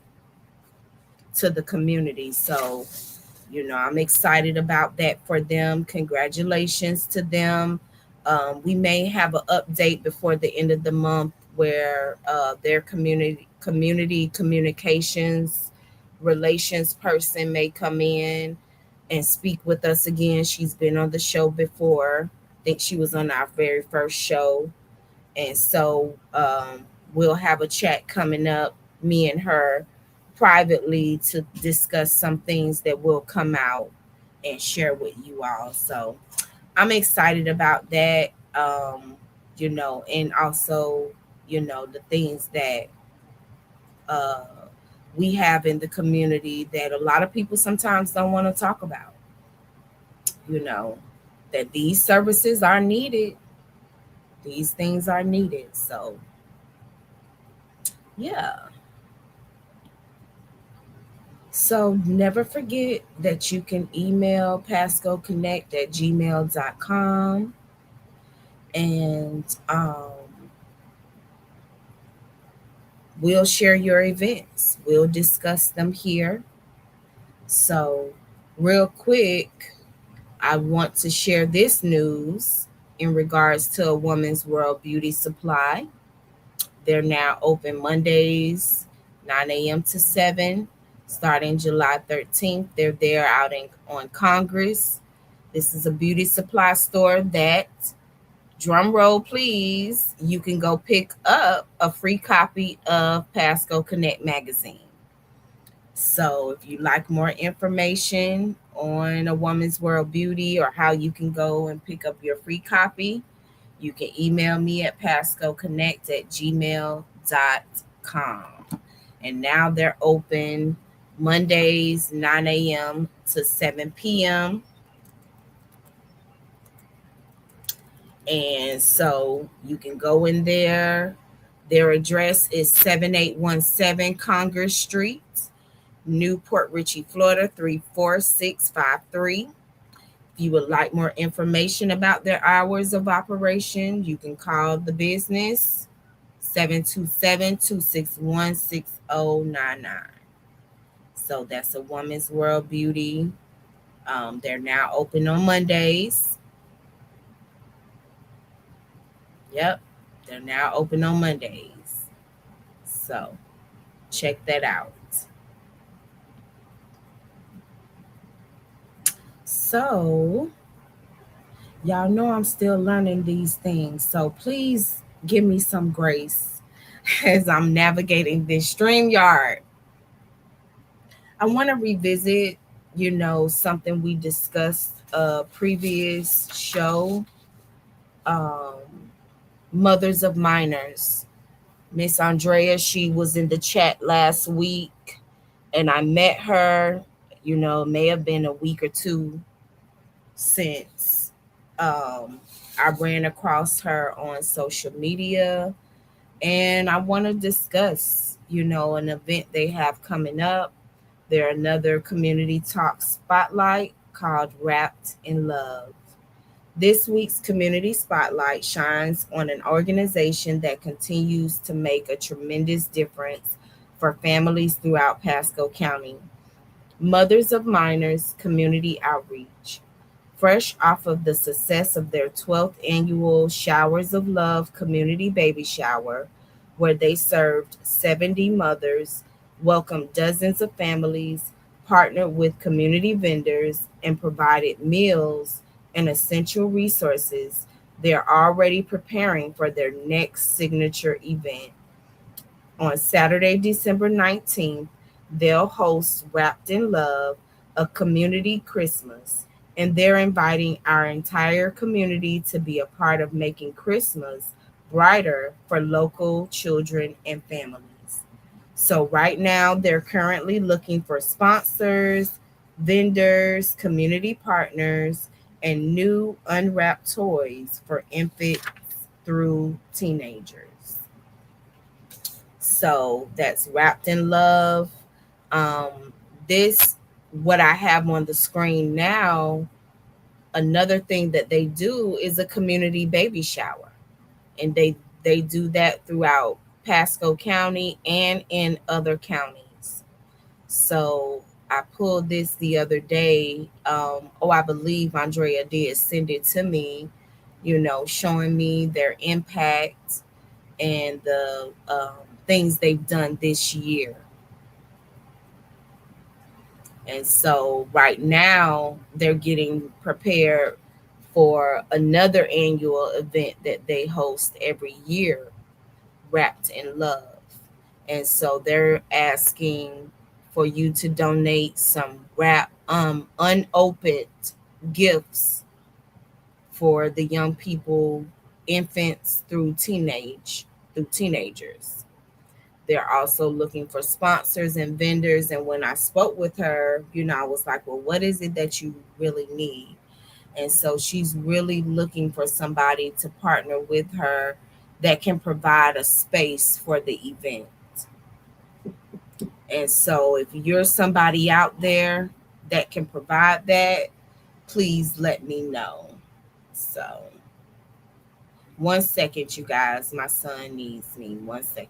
to the community. So, I'm excited about that for them. Congratulations to them. We may have an update before the end of the month where their community communications relations person may come in and speak with us again. She's been on the show before. I think she was on our very first show. And so we'll have a chat coming up, me and her privately, to discuss some things that will come out and share with you all. So I'm excited about that, and also, the things that uh, we have in the community that a lot of people sometimes don't want to talk about, you know, that these services are needed. These things are needed. So, yeah. So never forget that you can email pascoconnect@gmail.com, and we'll share your events. We'll discuss them here. So, real quick, I want to share this news in regards to a Woman's World Beauty Supply. They're now open Mondays, 9 a.m. to 7, starting July 13th. They're there out on Congress. This is a beauty supply store that, drum roll please, you can go pick up a free copy of Pasco Connect magazine. So if you like more information on a Woman's World Beauty or how you can go and pick up your free copy, you can email me at pascoconnect@gmail.com. And now they're open Mondays, 9 a.m. to 7 p.m. And so you can go in there. Their address is 7817 Congress Street, Newport Richey, Florida 34653. If you would like more information about their hours of operation, you can call the business 727-261-6099. So that's a Woman's World Beauty. They're now open on Mondays. Yep, they're now open on Mondays. So check that out. So, y'all know I'm still learning these things. So please give me some grace as I'm navigating this StreamYard. I want to revisit, something we discussed a previous show, um, Mothers of Minors. Miss Andrea, she was in the chat last week and I met her, it may have been a week or two since I ran across her on social media, and I want to discuss, an event they have coming up. They're another community talk spotlight called Wrapped in Love. This week's Community Spotlight shines on an organization that continues to make a tremendous difference for families throughout Pasco County. Mothers of Minors Community Outreach. Fresh off of the success of their 12th annual Showers of Love community baby shower, where they served 70 mothers, welcomed dozens of families, partnered with community vendors, and provided meals and essential resources, they're already preparing for their next signature event. On Saturday, December 19th, they'll host Wrapped in Love, a community Christmas, and they're inviting our entire community to be a part of making Christmas brighter for local children and families. So, right now, they're currently looking for sponsors, vendors, community partners, and new unwrapped toys for infants through teenagers. So that's Wrapped in Love. Um, this, what I have on the screen now, another thing that they do is a community baby shower. And they do that throughout Pasco County and in other counties. So I pulled this the other day. I believe Andrea did send it to me, showing me their impact and the things they've done this year. And so right now they're getting prepared for another annual event that they host every year, Wrapped in Love. And so they're asking for you to donate some unopened gifts for the young people, infants through teenagers. They're also looking for sponsors and vendors. And when I spoke with her, I was like, well, what is it that you really need? And so she's really looking for somebody to partner with her that can provide a space for the event. And so if you're somebody out there that can provide that, please let me know. So, one second, you guys. My son needs me. 1 second.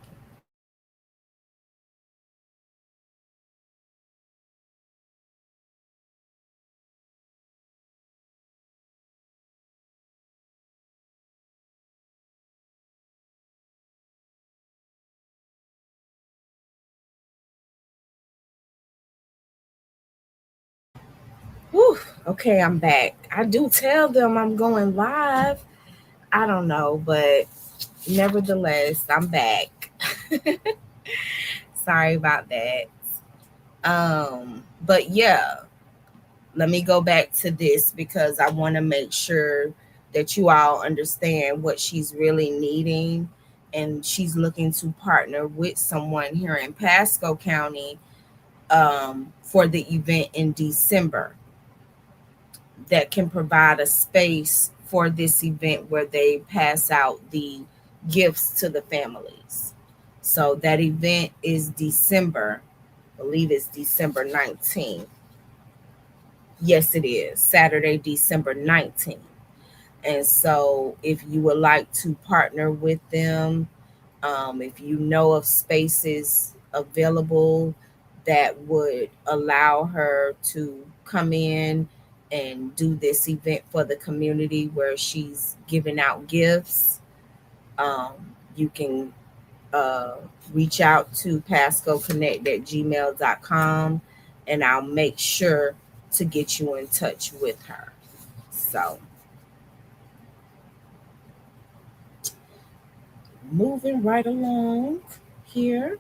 Whew, okay, I'm back. I do tell them I'm going live. I don't know, but nevertheless, I'm back. Sorry about that. But yeah, let me go back to this because I want to make sure that you all understand what she's really needing. And she's looking to partner with someone here in Pasco County for the event in December that can provide a space for this event where they pass out the gifts to the families. So that event is December, I believe it's December 19th. Yes, it is Saturday, December 19th. And so if you would like to partner with them, If you know of spaces available that would allow her to come in and do this event for the community where she's giving out gifts, you can uh, reach out to pascoconnect@gmail.com and I'll make sure to get you in touch with her. So, moving right along here,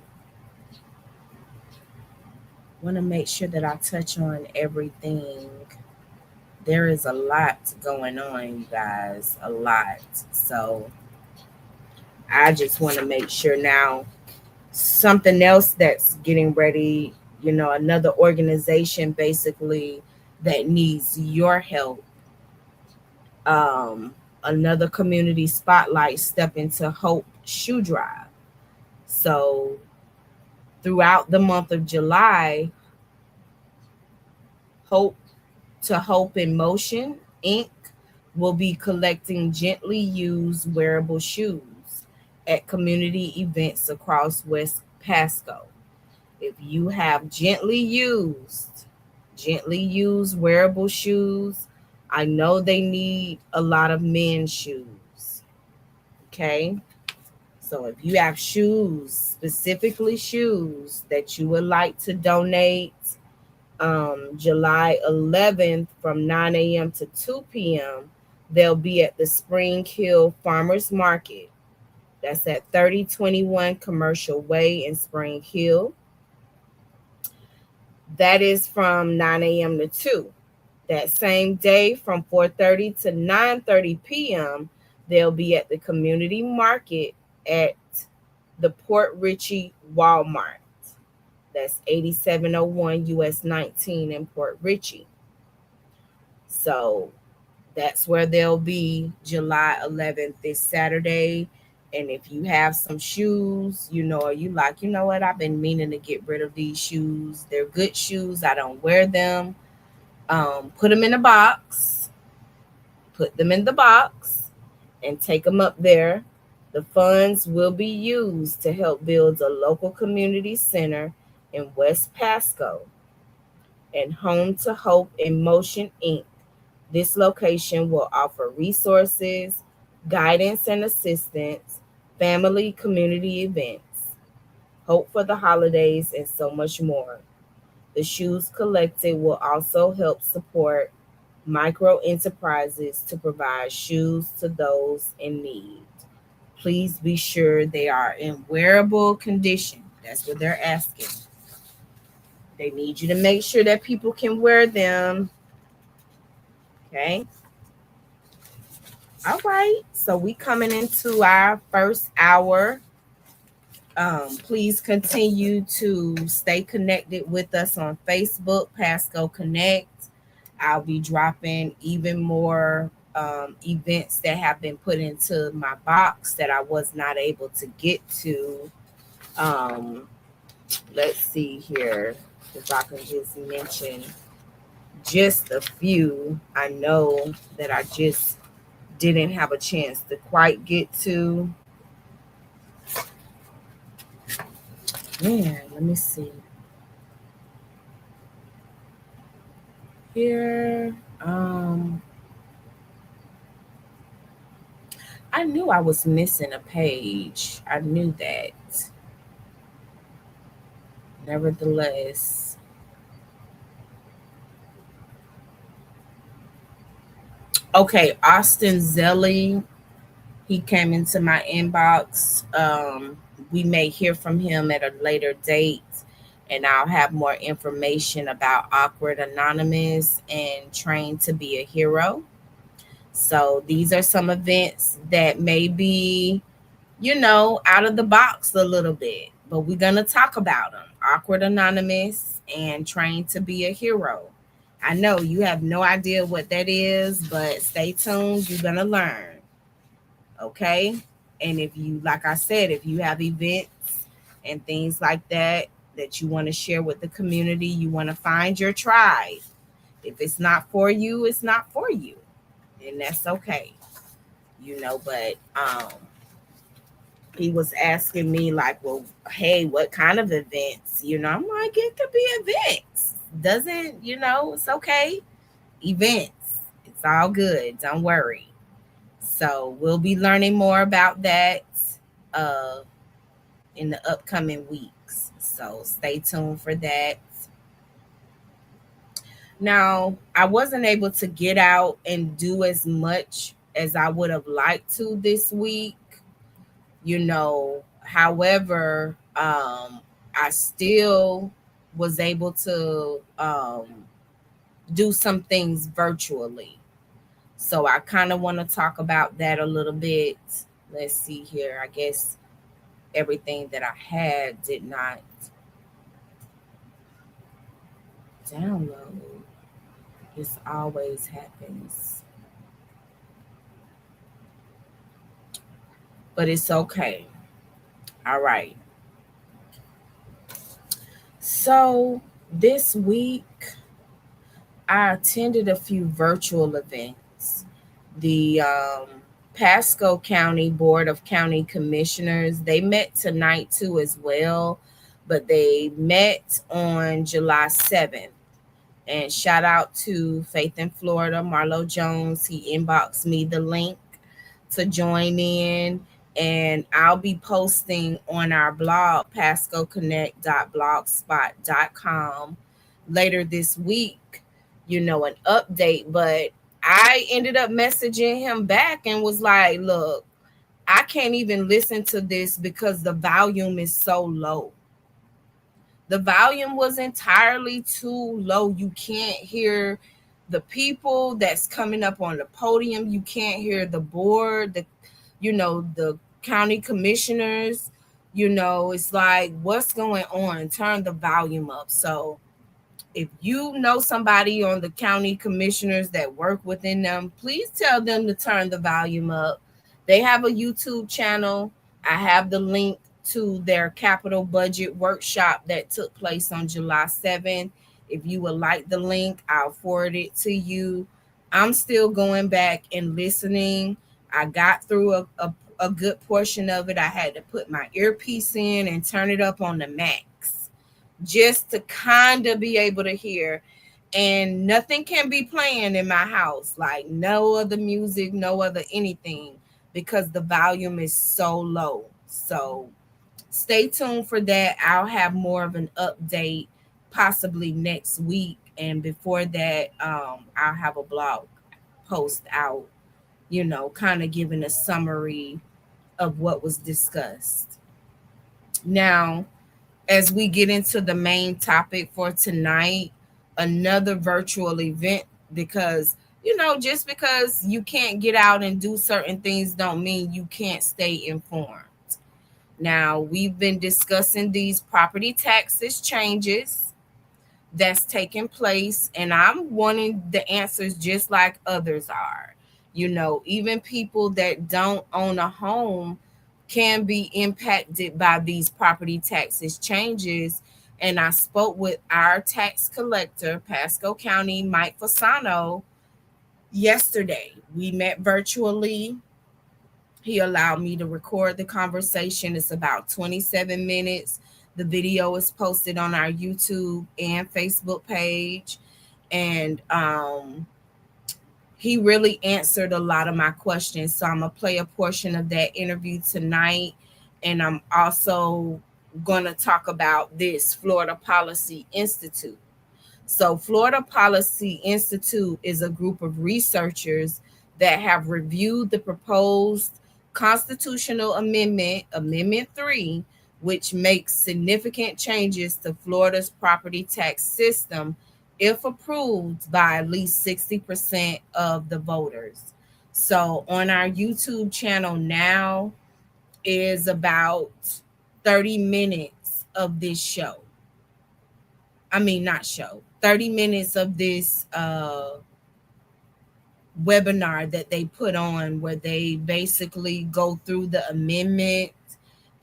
want to make sure that I touch on everything. There is a lot going on, you guys, a lot. So, I just want to make sure now something else that's getting ready, another organization basically that needs your help. Um, Another community spotlight step into Hope Shoe Drive. So throughout the month of July, Hope to Hope in Motion Inc. will be collecting gently used wearable shoes at community events across West Pasco. If you have gently used wearable shoes, I know they need a lot of men's shoes. Okay. So if you have shoes, specifically shoes that you would like to donate, July 11th from 9 a.m. to 2 p.m., they'll be at the Spring Hill Farmers Market. That's at 3021 Commercial Way in Spring Hill. That is from 9 a.m. to 2. That same day from 4:30 to 9:30 p.m., they'll be at the community market at the Port Richey Walmart. That's 8701 US 19 in Port Richey. So that's where they'll be July 11th, this Saturday. And if you have some shoes, or you like, what, I've been meaning to get rid of these shoes. They're good shoes. I don't wear them. Put them in a box. Put them in the box and take them up there. The funds will be used to help build a local community center in West Pasco and Home to Hope in Motion Inc. This location will offer resources, guidance and assistance, family community events, hope for the holidays, and so much more. The shoes collected will also help support micro enterprises to provide shoes to those in need. Please be sure they are in wearable condition. That's what they're asking. They need you to make sure that people can wear them. Okay. All right. So we coming into our first hour. Please continue to stay connected with us on Facebook, Pasco Connect. I'll be dropping even more events that have been put into my box that I was not able to get to. Let's see here, if I can just mention just a few I know that I just didn't have a chance to quite get to. Man, let me see. Here, I knew I was missing a page. I knew that. Nevertheless, okay, Austin Zelly, he came into my inbox. We may hear from him at a later date, and I'll have more information about Awkward Anonymous and Train to Be a Hero. So these are some events that may be, out of the box a little bit, but we're going to talk about them. Awkward Anonymous and Train to Be a Hero. I know you have no idea what that is, but stay tuned. You're going to learn. Okay. And if you, like I said, if you have events and things like that you want to share with the community, you want to find your tribe. If it's not for you, it's not for you. And that's okay. But he was asking me like, well, hey, what kind of events? I'm like, it could be events. Doesn't, it's okay. Events. It's all good. Don't worry. So we'll be learning more about that uh, in the upcoming weeks. So stay tuned for that. Now, I wasn't able to get out and do as much as I would have liked to this week. However, I still was able to do some things virtually. So I kind of want to talk about that a little bit. Let's see here. I guess everything that I had did not download. This always happens. But it's okay. All right. So this week, I attended a few virtual events. The Pasco County Board of County Commissioners, they met tonight too as well, but they met on July 7th. And shout out to Faith in Florida, Marlo Jones. He inboxed me the link to join in. And I'll be posting on our blog, pascoconnect.blogspot.com, later this week, an update. But I ended up messaging him back and was like, look, I can't even listen to this because the volume is so low. The volume was entirely too low. You can't hear the people that's coming up on the podium. You can't hear the board, the county commissioners. It's like, what's going on? Turn the volume up. So if you know somebody on the county commissioners that work within them, please tell them to turn the volume up. They have a YouTube channel. I have the link to their capital budget workshop that took place on July 7th. If you would like the link, I'll forward it to you. I'm still going back and listening. I got through a good portion of it. I had to put my earpiece in and turn it up on the max just to kind of be able to hear. And nothing can be playing in my house, like no other music, no other anything, because the volume is so low. So stay tuned for that. I'll have more of an update possibly next week. And before that, I'll have a blog post out, kind of giving a summary of what was discussed. Now, as we get into the main topic for tonight, another virtual event, because just because you can't get out and do certain things don't mean you can't stay informed. Now, we've been discussing these property taxes changes that's taking place, and I'm wanting the answers just like others are. Even people that don't own a home can be impacted by these property taxes changes. And I spoke with our tax collector, Pasco County, Mike Fasano, yesterday. We met virtually. He allowed me to record the conversation. It's about 27 minutes. The video is posted on our YouTube and Facebook page. And he really answered a lot of my questions. So I'm going to play a portion of that interview tonight. And I'm also going to talk about this Florida Policy Institute. So Florida Policy Institute is a group of researchers that have reviewed the proposed constitutional amendment, Amendment 3, which makes significant changes to Florida's property tax system if approved by at least 60% of the voters. So on our YouTube channel now is about 30 minutes of this show. I mean, not show, 30 minutes of this webinar that they put on, where they basically go through the amendment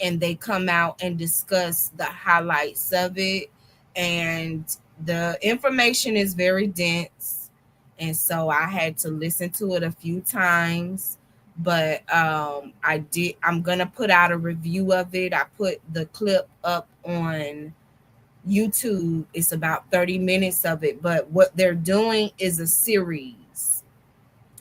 and they come out and discuss the highlights of it. And the information is very dense. And so I had to listen to it a few times. but I'm gonna put out a review of it. I put the clip up on YouTube. It's about 30 minutes of it, but what they're doing is a series.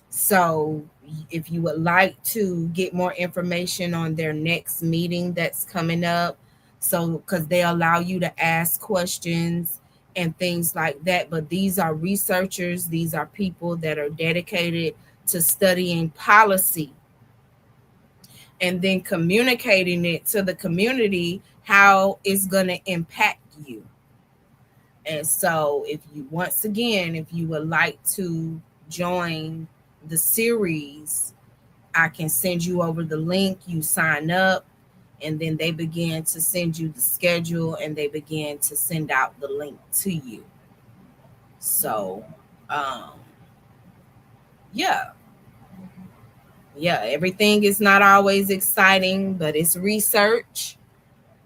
So if you would like to get more information on their next meeting that's coming up, so because they allow you to ask questions and things like that, but these are researchers, these are people that are dedicated to studying policy and then communicating it to the community how it's going to impact you. And so if you, once again, if you would like to join the series, I can send you over the link, you sign up, and then they begin to send you the schedule and they begin to send out the link to you. So um yeah, everything is not always exciting, but it's research.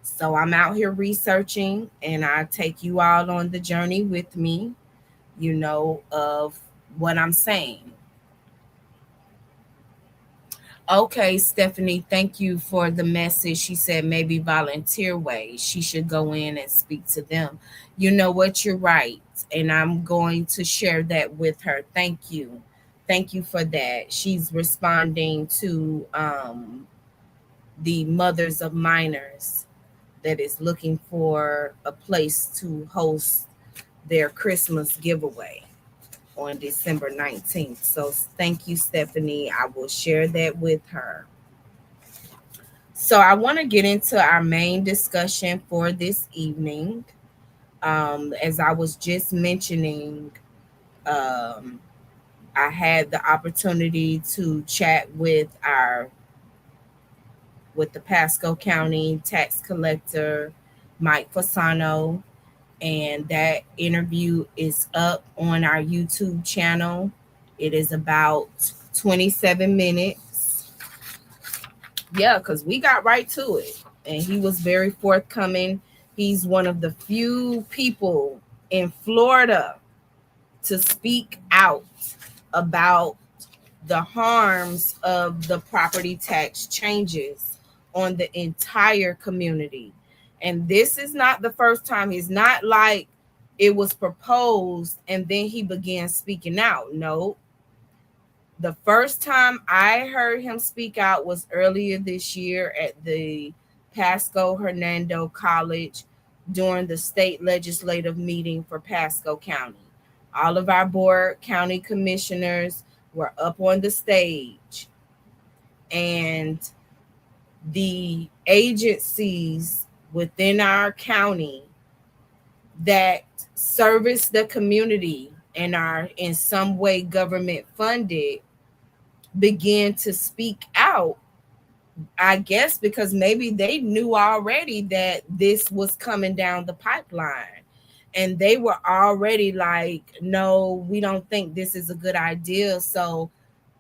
So I'm out here researching and I take you all on the journey with me, of what I'm saying. Okay, Stephanie, thank you for the message. She said maybe volunteer ways. She should go in and speak to them. You know what? You're right. And I'm going to share that with her. Thank you. Thank you for that. She's responding to the mothers of minors that is looking for a place to host their Christmas giveaway on December 19th. So thank you, Stephanie. I will share that with her. So I want to get into our main discussion for this evening. As I was just mentioning, um, I had the opportunity to chat with the Pasco County tax collector, Mike Fasano, and that interview is up on our YouTube channel. It is about 27 minutes. Yeah, because we got right to it. And he was very forthcoming. He's one of the few people in Florida to speak out about the harms of the property tax changes on the entire community. And this is not the first time. It's not like it was proposed and then he began speaking out. No, the first time I heard him speak out was earlier this year at the Pasco Hernando College during the state legislative meeting for Pasco County. All of our board county commissioners were up on the stage, and the agencies within our county that service the community and are in some way government funded began to speak out. I guess because maybe they knew already that this was coming down the pipeline. And they were already like, no, we don't think this is a good idea. So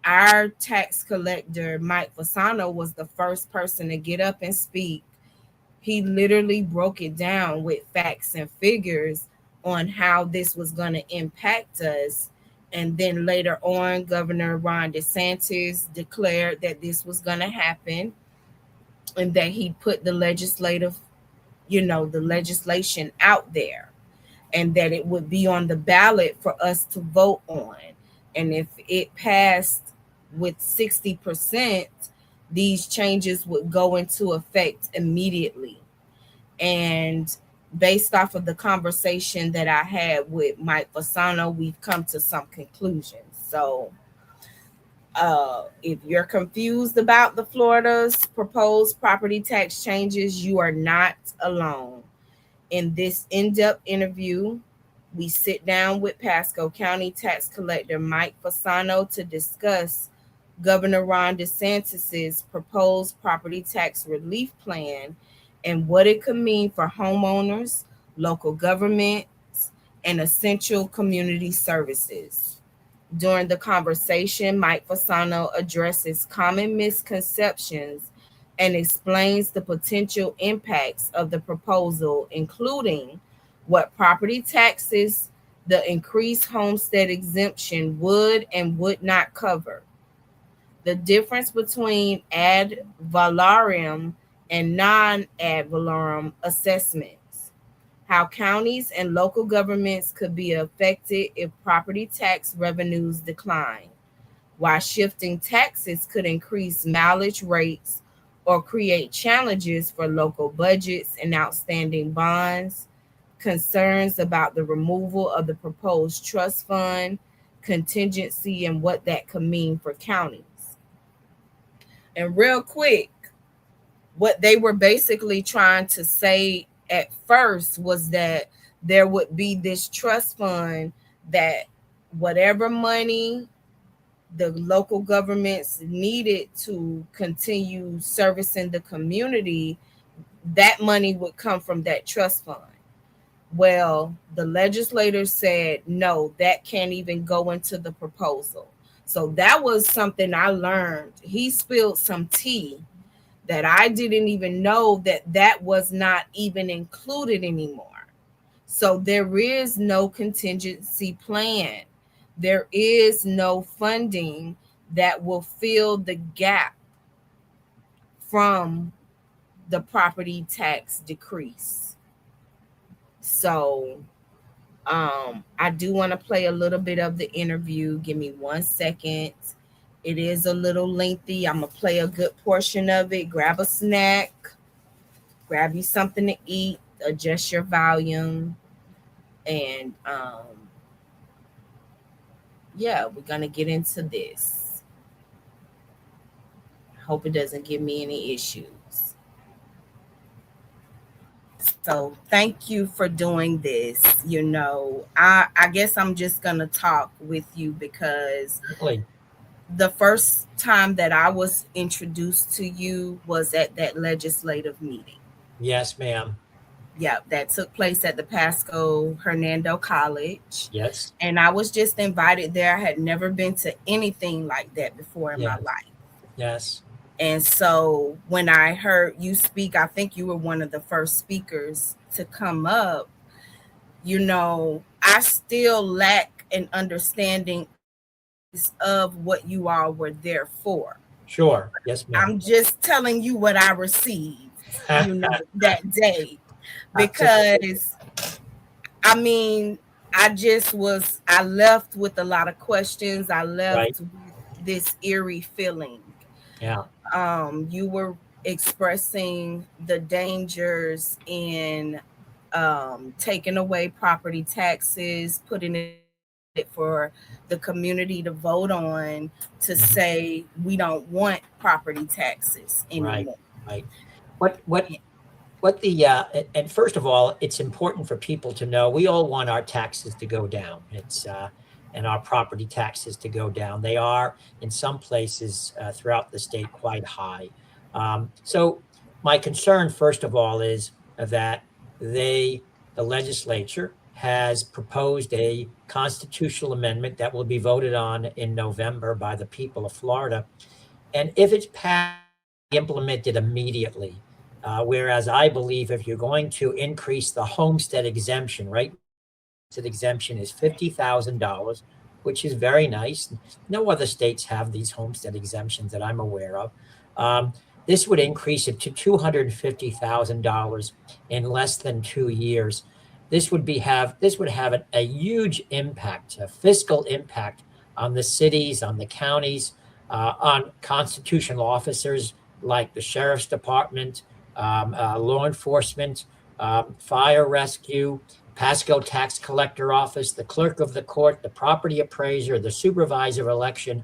our tax collector, Mike Fasano, was the first person to get up and speak. He literally broke it down with facts and figures on how this was going to impact us. And then later on, Governor Ron DeSantis declared that this was going to happen and that he put the legislation out there and that it would be on the ballot for us to vote on. And if it passed with 60%, these changes would go into effect immediately. And based off of the conversation that I had with Mike Fasano, we've come to some conclusions. So if you're confused about the Florida's proposed property tax changes, you are not alone. In this in-depth interview, we sit down with Pasco County Tax Collector Mike Fasano to discuss Governor Ron DeSantis' proposed property tax relief plan and what it could mean for homeowners, local governments, and essential community services. During the conversation, Mike Fasano addresses common misconceptions and explains the potential impacts of the proposal, including what property taxes the increased homestead exemption would and would not cover, The difference between ad valorem and non ad valorem assessments, how counties and local governments could be affected if property tax revenues decline, why shifting taxes could increase mileage rates or create challenges for local budgets and outstanding bonds, concerns about the removal of the proposed trust fund, contingency, and what that could mean for counties. And real quick, what they were basically trying to say at first was that there would be this trust fund that whatever money the local governments needed to continue servicing the community, that money would come from that trust fund. Well, the legislators said, no, that can't even go into the proposal. So that was something I learned. He spilled some tea that I didn't even know that was not even included anymore. So there is no contingency plan. There is no funding that will fill the gap from the property tax decrease. So I do want to play a little bit of the interview. Give me 1 second. It is a little lengthy. I'm going to play a good portion of it. Grab a snack, grab you something to eat, adjust your volume, and yeah, we're going to get into this. Hope it doesn't give me any issues. So thank you for doing this. I guess I'm just going to talk with you because Really? the first time that I was introduced to you was at that legislative meeting. Yes, ma'am. Yeah, that took place at the Pasco Hernando College. Yes. And I was just invited there. I had never been to anything like that before in my life. Yes. And so when I heard you speak, I think you were one of the first speakers to come up. I still lack an understanding of what you all were there for. Sure. Yes, ma'am. I'm just telling you what I received, that day. Because I mean, I left with a lot of questions. I left with this eerie feeling. Yeah. You were expressing the dangers in taking away property taxes, putting it for the community to vote on to say we don't want property taxes anymore. Right. What the and first of all, it's important for people to know we all want our taxes to go down. It's and our property taxes to go down. They are in some places throughout the state quite high. So my concern, first of all, is that the legislature has proposed a constitutional amendment that will be voted on in November by the people of Florida. And if it's passed, implemented immediately, whereas I believe if you're going to increase the homestead exemption, right? The exemption is $50,000, which is very nice. No other states have these homestead exemptions that I'm aware of. This would increase it to $250,000 in less than 2 years. This would have a huge impact, a fiscal impact on the cities, on the counties, on constitutional officers like the sheriff's department, law enforcement, fire rescue, Pasco tax collector office, the clerk of the court, the property appraiser, the supervisor election.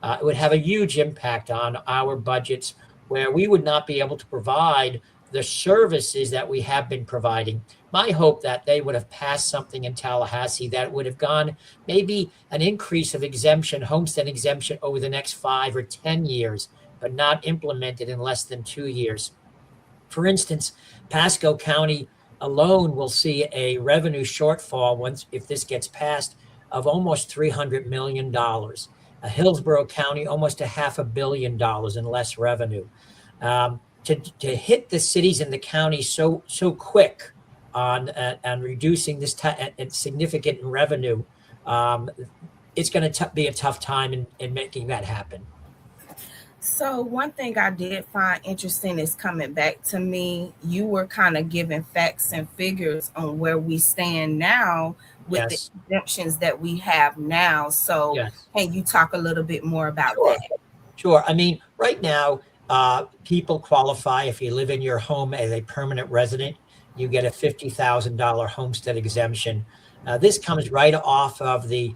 It would have a huge impact on our budgets where we would not be able to provide the services that we have been providing. My hope that they would have passed something in Tallahassee that would have gone maybe an increase of exemption, homestead exemption over the next 5 or 10 years, but not implemented in less than 2 years. For instance, Pasco County alone will see a revenue shortfall if this gets passed of almost $300 million. Hillsborough County, almost $500 million in less revenue. To hit the cities and the counties so quick on reducing this significant revenue, it's going to be a tough time in making that happen. So one thing I did find interesting is coming back to me. You were kind of giving facts and figures on where we stand now with the Yes. exemptions that we have now. So Yes. can you talk a little bit more about Sure. that? Sure. I mean, right now, people qualify if you live in your home as a permanent resident. You get a $50,000 homestead exemption. This comes right off of the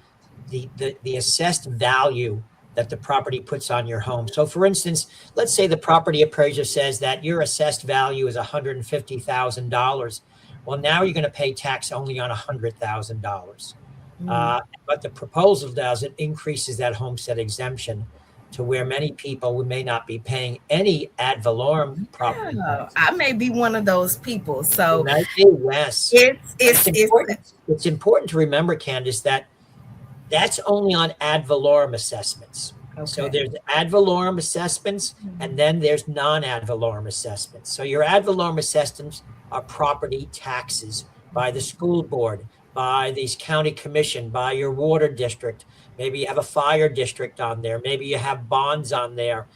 assessed value that the property puts on your home. So, for instance, let's say the property appraiser says that your assessed value is $150,000. Well, now you're going to pay tax only on $100,000. Mm. Uh, but the proposal does, it increases that homestead exemption to where many people may not be paying any ad valorem property Oh, I taxes. may be one of those people. You So might be, yes. it's But it's it's it's important to remember, Candace, that that's only on ad valorem assessments. So okay. there's ad valorem assessments, and then there's non-ad valorem assessments. So your ad valorem assessments are property taxes by the school board, by the county commission, by your water district. Maybe you have a fire district on there. Maybe you have bonds on there,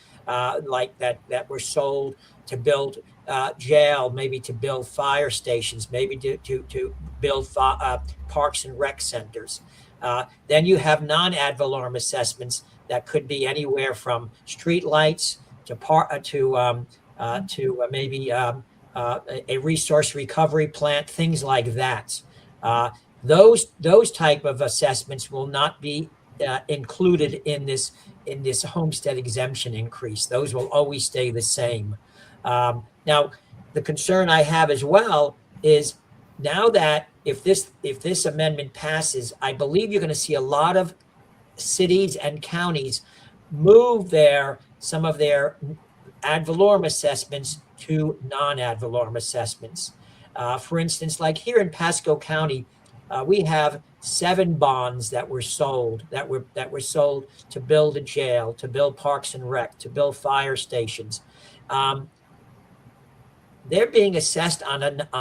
like that were sold to build jail, maybe to build fire stations, maybe to build parks and rec centers. Then you have non-ad valorem assessments that could be anywhere from street lights to maybe a resource recovery plant, things like that. Those type of assessments will not be included in this homestead exemption increase. Those will always stay the same. Now, the concern I have as well is now that if this amendment passes, I believe you're going to see a lot of cities and counties move some of their ad valorem assessments to non-ad valorem assessments. For instance, like here in Pasco County, we have 7 bonds that were sold to build a jail, to build parks and rec, to build fire stations. They're being assessed on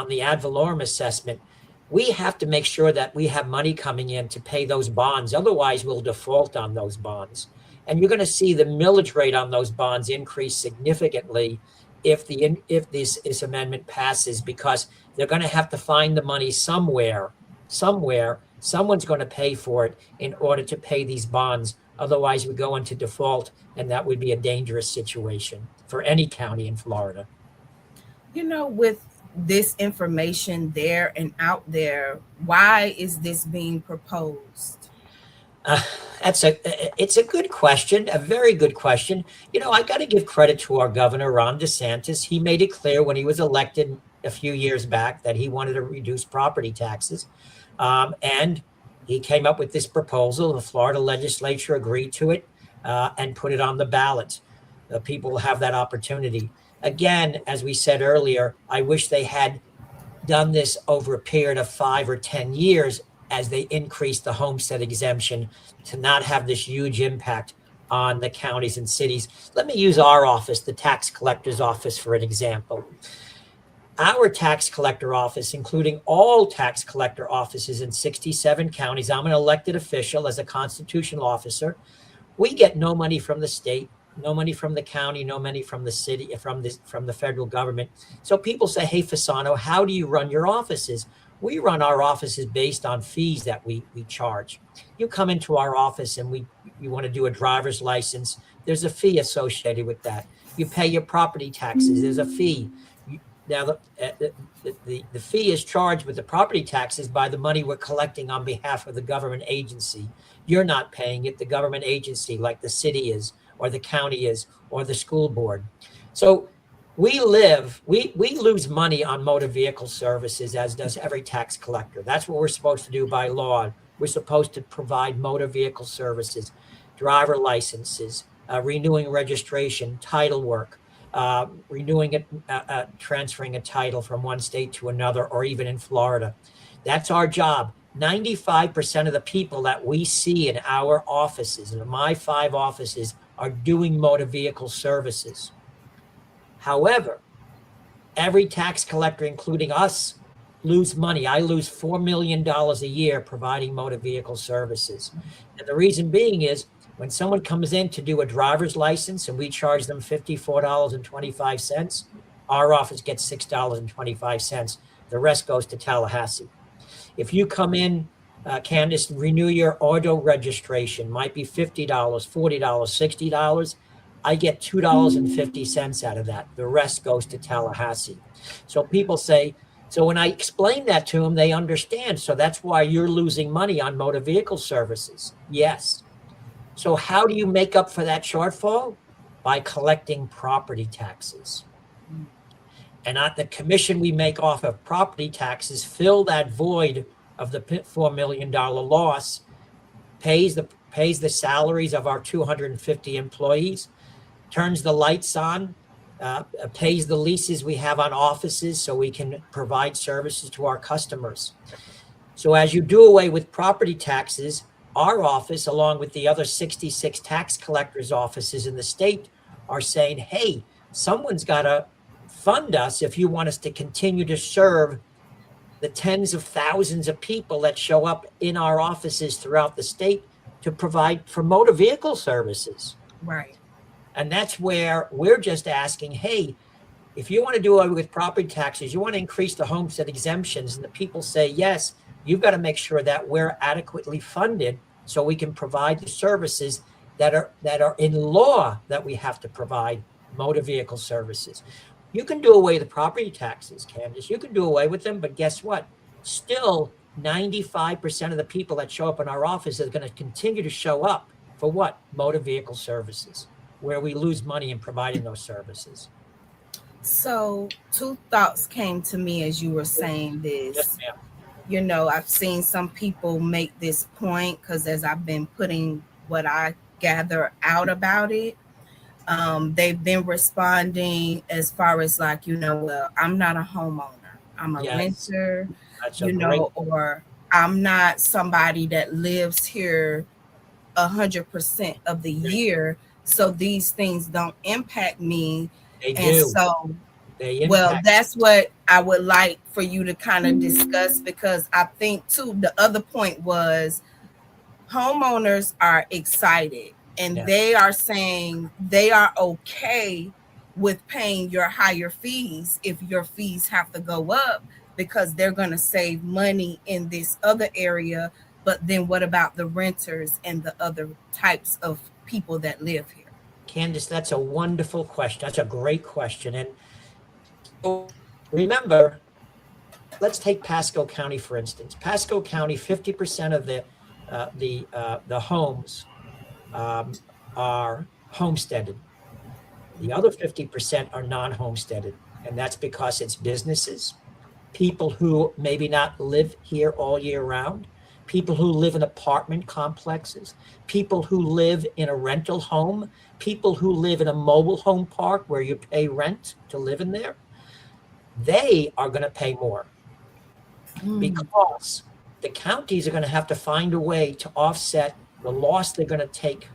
the ad valorem assessment. We have to make sure that we have money coming in to pay those bonds. Otherwise, we'll default on those bonds. And you're going to see the millage rate on those bonds increase significantly if this amendment passes, because they're going to have to find the money somewhere. Someone's going to pay for it in order to pay these bonds. Otherwise, we go into default, and that would be a dangerous situation for any county in Florida. With this information there and out there, why is this being proposed? It's a good question, a very good question. I got to give credit to our governor, Ron DeSantis. He made it clear when he was elected a few years back that he wanted to reduce property taxes. And he came up with this proposal. The Florida legislature agreed to it and put it on the ballot. People will have that opportunity. Again, as we said earlier, I wish they had done this over a period of 5 or 10 years as they increased the homestead exemption to not have this huge impact on the counties and cities. Let me use our office, the tax collector's office, for an example. Our tax collector office, including all tax collector offices in 67 counties, I'm an elected official as a constitutional officer. We get no money from the state, no money from the county, no money from the city, from the federal government. So people say, hey, Fasano, how do you run your offices? We run our offices based on fees that we charge. You come into our office and you want to do a driver's license. There's a fee associated with that. You pay your property taxes. There's a fee. Now, the fee is charged with the property taxes by the money we're collecting on behalf of the government agency. You're not paying it. The government agency, like the city is, or the county is, or the school board. So we lose money on motor vehicle services, as does every tax collector. That's what we're supposed to do by law. We're supposed to provide motor vehicle services, driver licenses, renewing registration, title work, renewing it, transferring a title from one state to another, or even in Florida. That's our job. 95% of the people that we see in our offices, in my 5 offices, are doing motor vehicle services. However, every tax collector, including us, lose money. I lose $4 million a year providing motor vehicle services. And the reason being is When someone comes in to do a driver's license and we charge them $54.25, our office gets $6.25. The rest goes to Tallahassee. If you come in, Candace, renew your auto registration, might be $50, $40, $60. I get $2.50 out of that. The rest goes to Tallahassee. So people say, so when I explain that to them, they understand. So that's why you're losing money on motor vehicle services. Yes. So how do you make up for that shortfall? By collecting property taxes. And at the commission we make off of property taxes fill that void of the $4 million loss, pays the salaries of our 250 employees, turns the lights on, pays the leases we have on offices so we can provide services to our customers. So as you do away with property taxes, our office, along with the other 66 tax collectors' offices in the state, are saying, hey, someone's got to fund us if you want us to continue to serve the tens of thousands of people that show up in our offices throughout the state to provide for motor vehicle services. Right. And that's where we're just asking, hey, if you want to do away with property taxes, you want to increase the homestead exemptions, and the people say, yes, you've got to make sure that we're adequately funded so we can provide the services that are in law that we have to provide motor vehicle services. You can do away with the property taxes, Candace. You can do away with them, but guess what? Still, 95% of the people that show up in our office are going to continue to show up for what? Motor vehicle services, where we lose money in providing those services. So 2 thoughts came to me as you were saying this. Yes, ma'am. You know, I've seen some people make this point because as I've been putting what I gather out about it, they've been responding as far as like, you know, well, I'm not a homeowner. I'm a renter, you know, or I'm not somebody that lives here 100% of the year. So these things don't impact me. They and do. So, they well, that's what I would like for you to kind of discuss, because I think too, the other point was homeowners are excited and they are saying they are okay with paying your higher fees if your fees have to go up because they're going to save money in this other area. But then what about the renters and the other types of people that live here? Candace, that's a wonderful question. That's a great question. And so remember, let's take Pasco County, for instance. Pasco County, 50% of the homes are homesteaded. The other 50% are non-homesteaded. And that's because it's businesses, people who maybe not live here all year round, people who live in apartment complexes, people who live in a rental home, people who live in a mobile home park where you pay rent to live in there. They are going to pay more because the counties are going to have to find a way to offset the loss they're going to take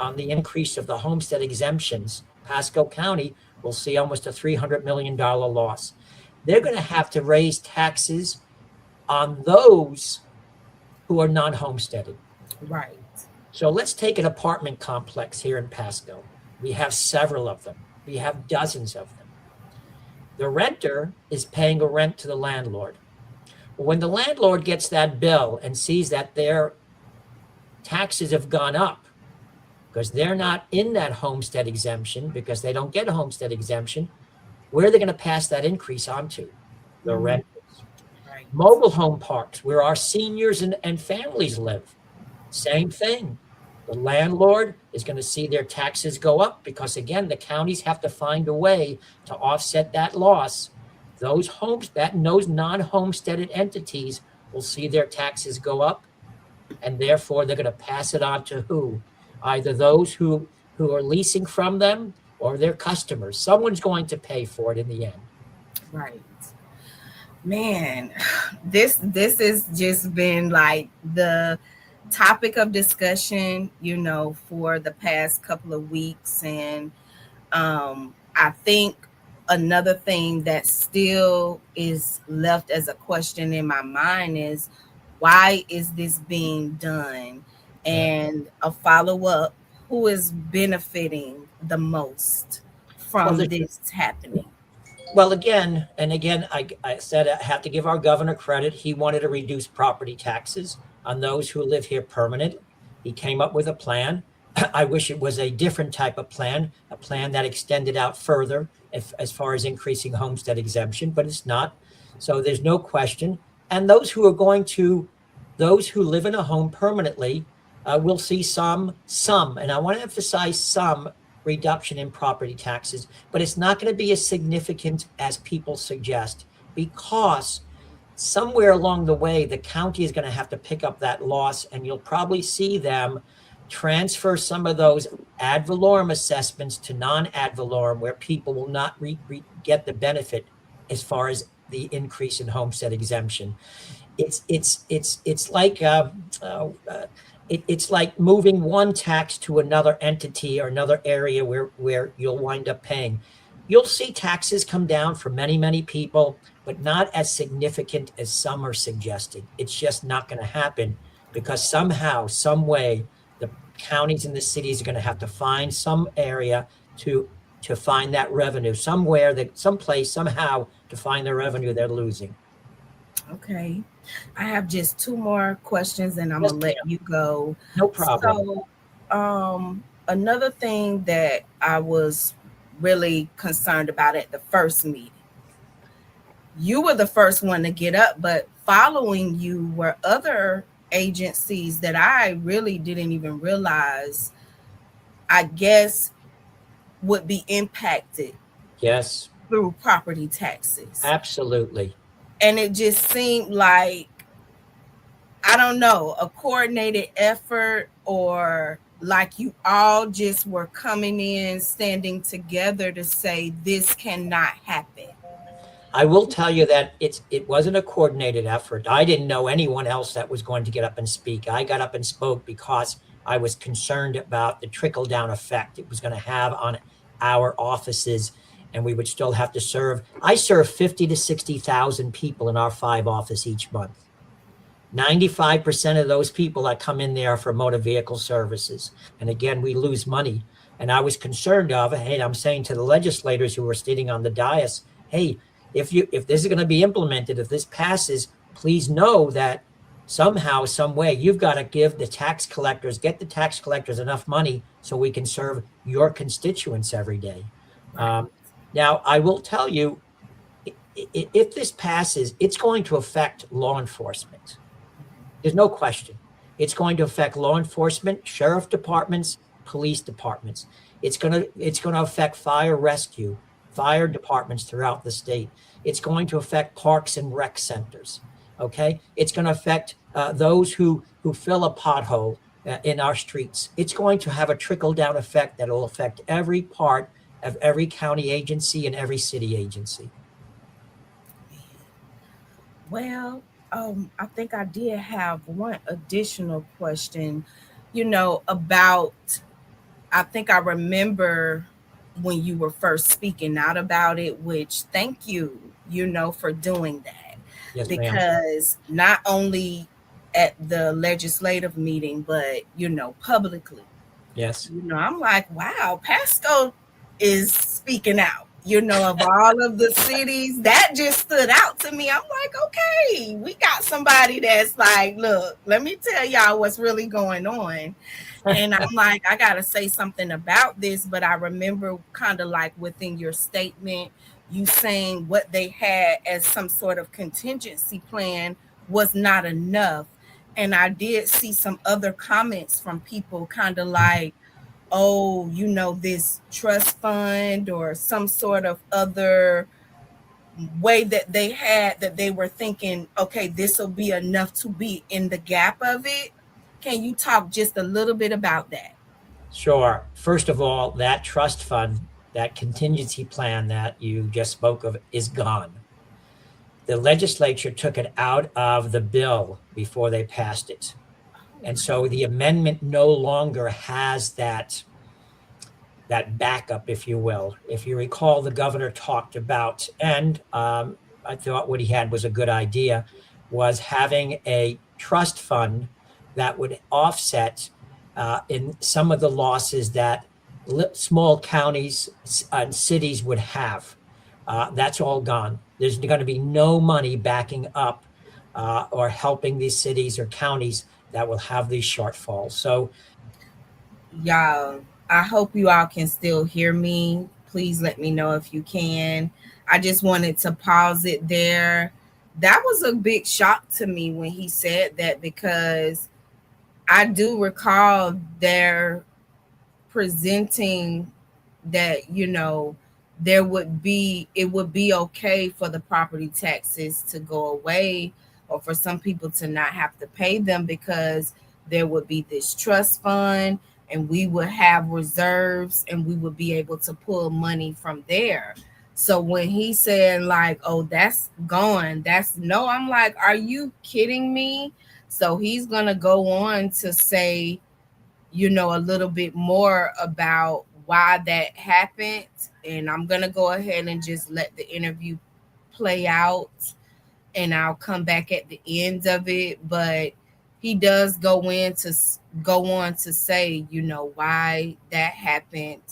on the increase of the homestead exemptions. Pasco County will see almost a $300 million loss. They're going to have to raise taxes on those who are non-homesteaded. Right. So let's take an apartment complex here in Pasco. We have several of them. We have dozens of them. The renter is paying a rent to the landlord. When the landlord gets that bill and sees that their taxes have gone up because they're not in that homestead exemption, because they don't get a homestead exemption, where are they going to pass that increase on to? The renters. Right. Mobile home parks, where our seniors and families live, same thing. The landlord is going to see their taxes go up because, again, the counties have to find a way to offset that loss. Those non-homesteaded entities will see their taxes go up, and therefore they're going to pass it on to who? Either those who are leasing from them or their customers. Someone's going to pay for it in the end. Right. Man, this has just been like the topic of discussion, you know, for the past couple of weeks. And I think another thing that still is left as a question in my mind is, why is this being done? and a follow up, who is benefiting the most Well, from this happening? Well, again, and again, I said I have to give our governor credit. He wanted to reduce property taxes on those who live here permanent. He came up with a plan. I wish it was a different type of plan, a plan that extended out further as far as increasing homestead exemption, but it's not. So there's no question. And those who live in a home permanently will see some, and I want to emphasize some reduction in property taxes, but it's not going to be as significant as people suggest, because somewhere along the way, the county is going to have to pick up that loss, and you'll probably see them transfer some of those ad valorem assessments to non-ad valorem, where people will not get the benefit as far as the increase in homestead exemption. It's like it's like moving one tax to another entity or another area where you'll wind up paying. You'll see taxes come down for many people, but not as significant as some are suggesting. It's just not going to happen, because somehow, some way, the counties and the cities are going to have to find some area to find that revenue, someplace, somehow, to find the revenue they're losing. Okay. I have just two more questions and I'm Yes, gonna let ma'am. you go. No problem. So, another thing that I was really concerned about at the first meeting, you were the first one to get up, but following you were other agencies that I really didn't even realize, I guess, would be impacted Yes, through property taxes. absolutely. And it just seemed like, I don't know, a coordinated effort, or like you all just were coming in, standing together to say this cannot happen. I will tell you that it wasn't a coordinated effort. I didn't know anyone else that was going to get up and speak. I got up and spoke because I was concerned about the trickle down effect it was going to have on our offices, and we would still have to serve. I serve 50 to 60,000 people in our 5 office each month. 95% of those people that come in there are for motor vehicle services. And again, we lose money. And I was concerned hey, I'm saying to the legislators who were sitting on the dais, hey, if this is going to be implemented, if this passes, please know that somehow, some way, you've got to get the tax collectors enough money so we can serve your constituents every day. Now, I will tell you, if this passes, it's going to affect law enforcement. There's no question. It's going to affect law enforcement, sheriff departments, police departments. It's going to affect fire rescue, fire departments throughout the state. It's going to affect parks and rec centers. Okay, it's going to affect those who fill a pothole in our streets. It's going to have a trickle down effect that will affect every part of every county agency and every city agency. Well, I think I did have one additional question, about, I think I remember when you were first speaking out about it, which thank you, for doing that. Yes, ma'am. Because not only at the legislative meeting, but, publicly. Yes. I'm like, wow, Pasco is speaking out, of all of the cities. That just stood out to me. I'm like, okay, we got somebody that's like, look, let me tell y'all what's really going on. And I'm like, I got to say something about this. But I remember kind of like within your statement, you saying what they had as some sort of contingency plan was not enough. And I did see some other comments from people kind of like, oh, this trust fund or some sort of other way that they had, that they were thinking, okay, this will be enough to be in the gap of it. Can you talk just a little bit about that? Sure. First of all, that trust fund, that contingency plan that you just spoke of, is gone. The legislature took it out of the bill before they passed it. And so the amendment no longer has that backup, if you will. If you recall, the governor talked about, and I thought what he had was a good idea, was having a trust fund that would offset in some of the losses that small counties and cities would have. That's all gone. There's going to be no money backing up or helping these cities or counties that will have these shortfalls. So, Y'all, I hope you all can still hear me. Please let me know if you can. I just wanted to pause it there. That was a big shock to me when he said that, because I do recall their presenting that, it would be okay for the property taxes to go away, or for some people to not have to pay them, because there would be this trust fund, and we would have reserves, and we would be able to pull money from there. So when he said like, oh, that's gone, that's no, I'm like, are you kidding me? So he's gonna go on to say, a little bit more about why that happened. And I'm going to go ahead and just let the interview play out, and I'll come back at the end of it. But he does go on to say, why that happened.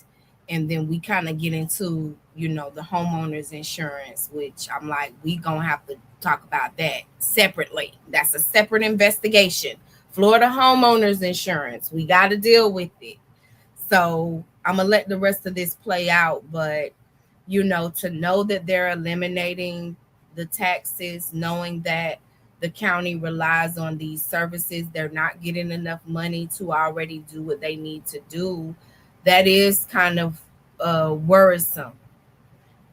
And then we kind of get into, the homeowners insurance, which I'm like, we gonna have to talk about that separately. That's a separate investigation. Florida homeowners insurance, we got to deal with it. So I'm gonna let the rest of this play out. But to know that they're eliminating the taxes, knowing that the county relies on these services, they're not getting enough money to already do what they need to do, that is kind of worrisome.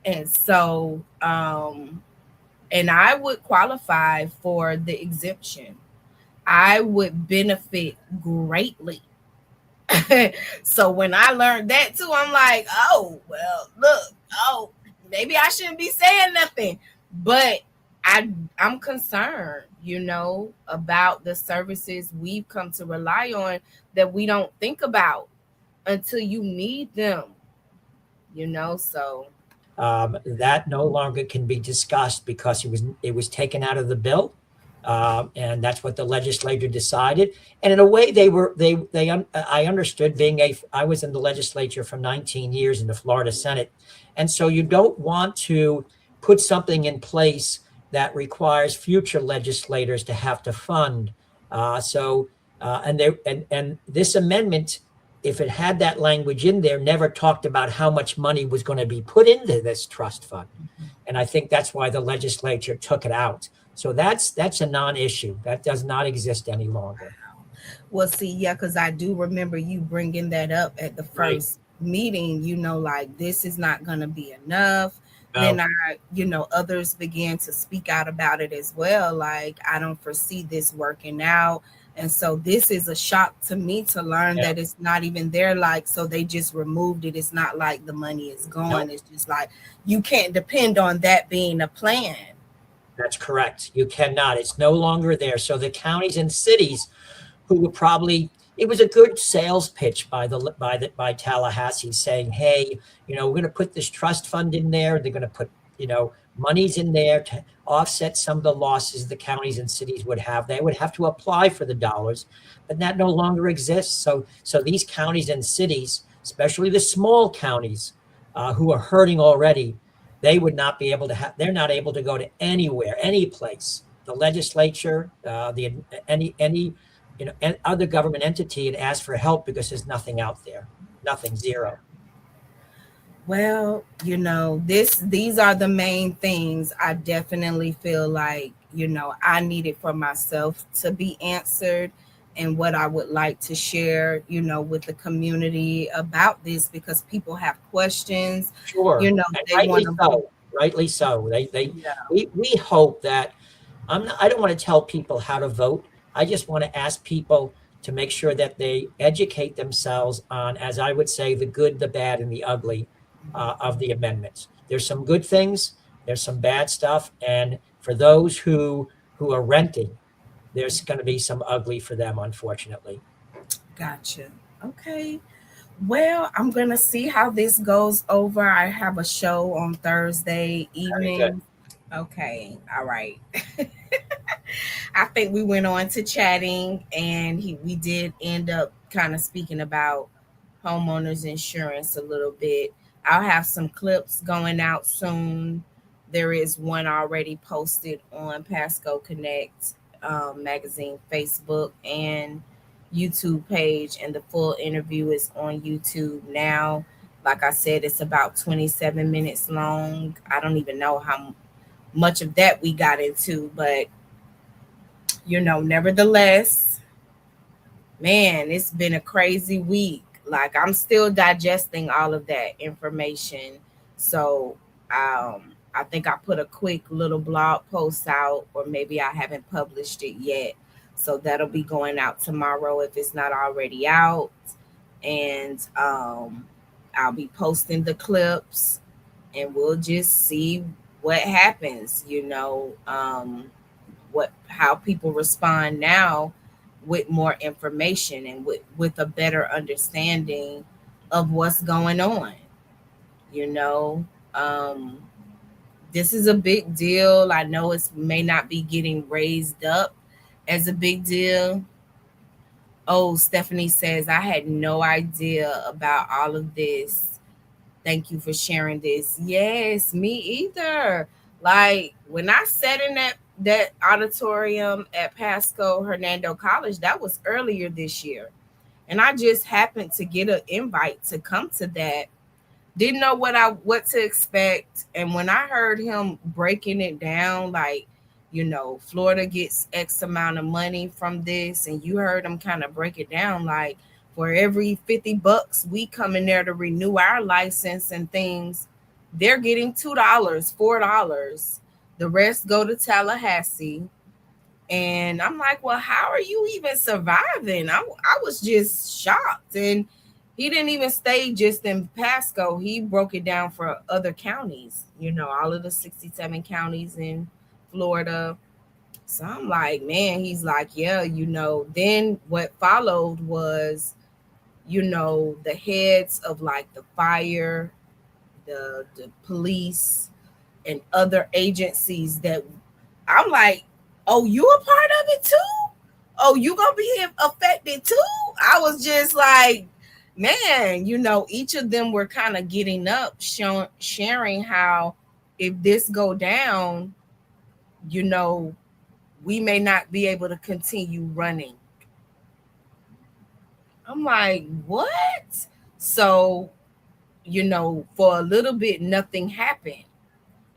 And so and I would qualify for the exemption. I would benefit greatly. So when I learned that too, I'm like, oh, well, look, oh, maybe I shouldn't be saying nothing. But I'm concerned, about the services we've come to rely on that we don't think about until you need them, so. that no longer can be discussed because it was taken out of the bill, and that's what the legislature decided. And in a way, I understood, I was in the legislature for 19 years in the Florida Senate, and so you don't want to put something in place that requires future legislators to have to fund. And this amendment, if it had that language in there, never talked about how much money was going to be put into this trust fund. And I think that's why the legislature took it out. So that's a non-issue. That does not exist any longer. Well, see, yeah, because I do remember you bringing that up at the first meeting, like, this is not going to be enough. No. Then others began to speak out about it as well. Like, I don't foresee this working out. And so this is a shock to me to learn that it's not even there. Like, so they just removed it. It's not like the money is gone. Nope. It's just like, you can't depend on that being a plan. That's correct. You cannot. It's no longer there. So the counties and cities who were probably, it was a good sales pitch by Tallahassee saying, hey, we're going to put this trust fund in there. They're going to put, monies in there to offset some of the losses the counties and cities would have. They would have to apply for the dollars, but that no longer exists. So these counties and cities, especially the small counties who are hurting already, they would not be able to they're not able to go to anywhere, any place, the legislature, any other government entity, and ask for help because there's nothing out there, nothing, zero. Well, these are the main things I definitely feel like, I needed for myself to be answered, and what I would like to share, with the community about this, because people have questions. Sure. They rightly want so. Rightly so. We hope that I don't want to tell people how to vote. I just want to ask people to make sure that they educate themselves on, as I would say, the good, the bad, and the ugly of the amendments. There's some good things, there's some bad stuff, and for those who are renting, there's going to be some ugly for them, unfortunately. Gotcha. Okay. Well, I'm going to see how this goes over. I have a show on Thursday evening. Okay. All right. I think we went on to chatting, and we did end up kind of speaking about homeowners insurance a little bit. I'll have some clips going out soon. There is one already posted on Pasco Connect magazine, Facebook, and YouTube page, and the full interview is on YouTube now. Like I said, it's about 27 minutes long. I don't even know how much of that we got into, but nevertheless, man, it's been a crazy week. Like, I'm still digesting all of that information. So, I think I put a quick little blog post out, or maybe I haven't published it yet. So that'll be going out tomorrow if it's not already out. And I'll be posting the clips, and we'll just see what happens, what how people respond now with more information and with a better understanding of what's going on. you know um this is a big deal. I know it may not be getting raised up as a big deal. Oh, Stephanie says, I had no idea about all of this. Thank you for sharing this. Yes, me either. Like, when I sat in that auditorium at Pasco Hernando College, that was earlier this year. And I just happened to get an invite to come to that. Didn't know what to expect. And when I heard him breaking it down, like, Florida gets X amount of money from this, and you heard him kind of break it down, like, for every $50 we come in there to renew our license and things, they're getting $2, $4. The rest go to Tallahassee. And I'm like, well, how are you even surviving? I was just shocked. And he didn't even stay just in Pasco. He broke it down for other counties, all of the 67 counties in Florida. So I'm like, man, he's like, yeah, then what followed was, the heads of like the fire, the police, and other agencies that I'm like, oh, you a part of it too? Oh, you gonna be affected too? I was just like, man, each of them were kind of getting up, sharing how if this go down, we may not be able to continue running. I'm like, what? So, for a little bit, nothing happened.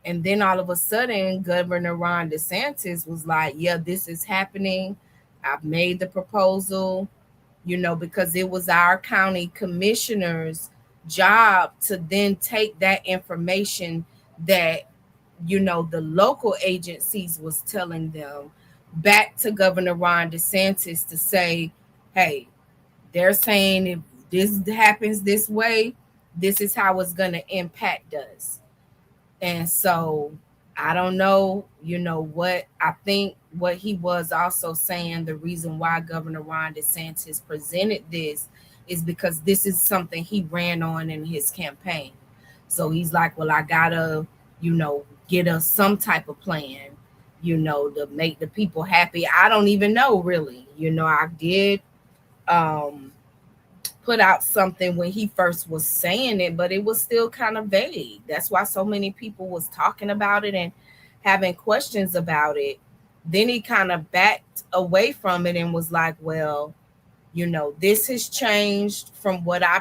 And then all of a sudden, Governor Ron DeSantis was like, yeah, this is happening. I've made the proposal, because it was our county commissioner's job to then take that information that, the local agencies was telling them back to Governor Ron DeSantis to say, hey, they're saying if this happens this way, this is how it's going to impact us. And so I don't know, what I think what he was also saying, the reason why Governor Ron DeSantis presented this is because this is something he ran on in his campaign. So he's like, well, I gotta, get us some type of plan, to make the people happy. I don't even know really. I did put out something when he first was saying it, but it was still kind of vague. That's why so many people was talking about it and having questions about it. Then he kind of backed away from it and was like, well, this has changed from what I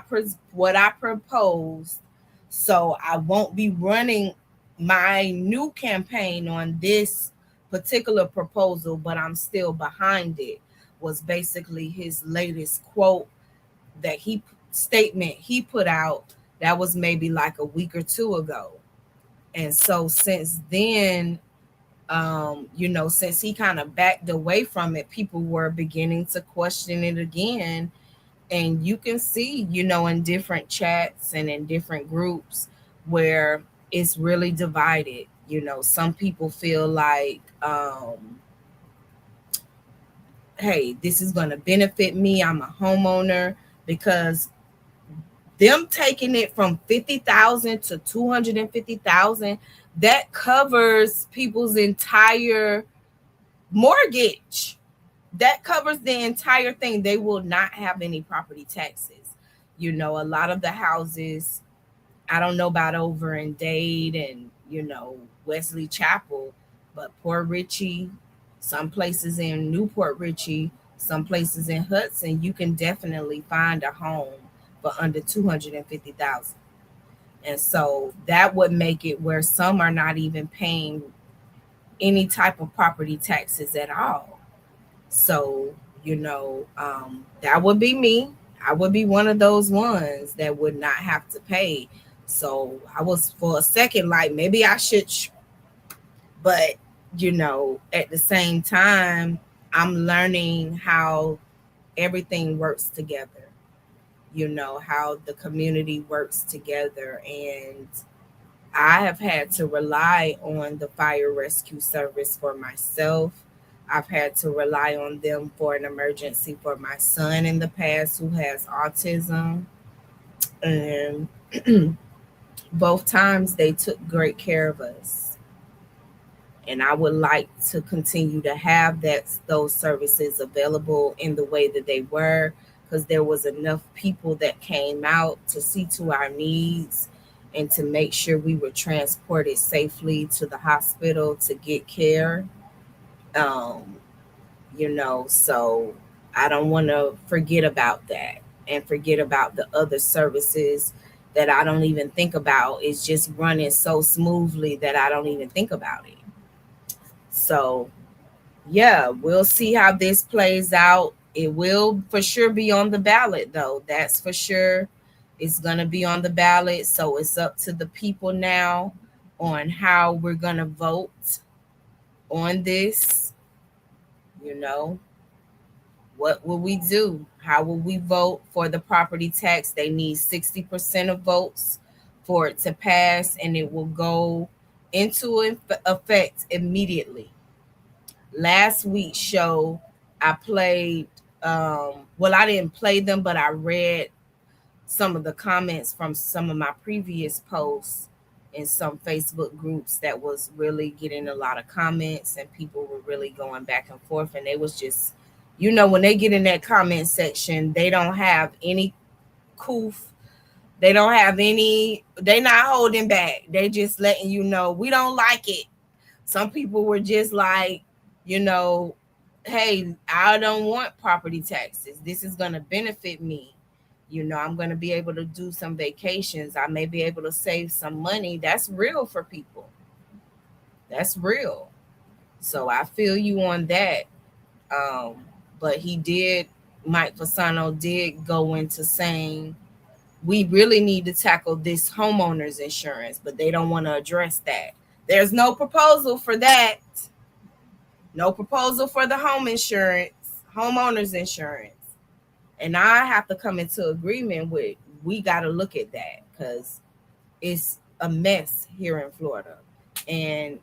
proposed, so I won't be running my new campaign on this particular proposal, but I'm still behind it, was basically his latest quote that he put out. That was maybe like a week or two ago. And so since then, since he kind of backed away from it, people were beginning to question it again. And you can see, in different chats and in different groups where it's really divided. Some people feel like, hey, this is going to benefit me. I'm a homeowner, because them taking it from 50,000 to 250,000, that covers people's entire mortgage. That covers the entire thing. They will not have any property taxes. A lot of the houses, I don't know about over in Dade and, Wesley Chapel, but Port Richey, some places in Newport Richey, some places in Hudson, you can definitely find a home for under 250,000. And so that would make it where some are not even paying any type of property taxes at all. So, that would be me. I would be one of those ones that would not have to pay. So I was for a second like maybe I should, but at the same time, I'm learning how everything works together, how the community works together. And I have had to rely on the fire rescue service for myself. I've had to rely on them for an emergency for my son in the past who has autism. And both times they took great care of us. And I would like to continue to have those services available in the way that they were, because there was enough people that came out to see to our needs and to make sure we were transported safely to the hospital to get care. Um, so I don't want to forget about that and forget about the other services that I don't even think about. It's just running so smoothly that I don't even think about it. So, yeah, we'll see how this plays out. It will for sure be on the ballot, though. That's for sure. It's going to be on the ballot. So it's up to the people now on how we're going to vote on this. You know, what will we do? How will we vote for the property tax? They need 60% of votes for it to pass, and it will go into effect immediately. Last week's show, I played, well, I didn't play them, but I read some of the comments from some of my previous posts in some Facebook groups that was really getting a lot of comments, and people were really going back and forth. And they was just, when they get in that comment section, they don't have any coof. They don't have any, they not holding back. They just letting you know, we don't like it. Some people were just like, you know, hey, I don't want property taxes. This is going to benefit me. I'm going to be able to do some vacations. I may be able to save some money. That's real for people. That's real. So I feel you on that. Um, but Mike Fasano did go into saying we really need to tackle this homeowners insurance, but they don't want to address that. There's no proposal for that. No proposal for the home insurance, homeowners insurance. And I have to come into agreement with, we got to look at that because it's a mess here in Florida. And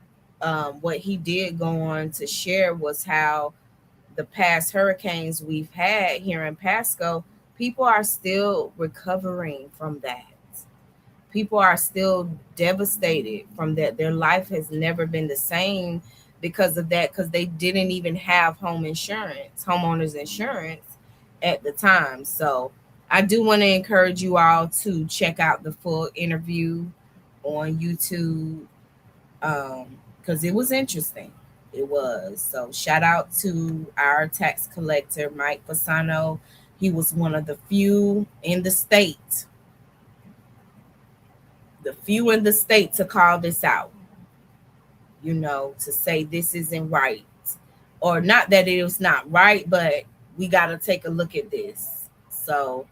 what he did go on to share was how the past hurricanes we've had here in Pasco, people are still recovering from that. People are still devastated from that. Their life has never been the same because of that, because they didn't even have homeowners insurance at the time. So I do want to encourage you all to check out the full interview on YouTube, because it was interesting. It was. So shout out to our tax collector, Mike Fasano. He was one of the few in the state to call this out, to say this isn't right. Or not that it was not right, but we got to take a look at this. So,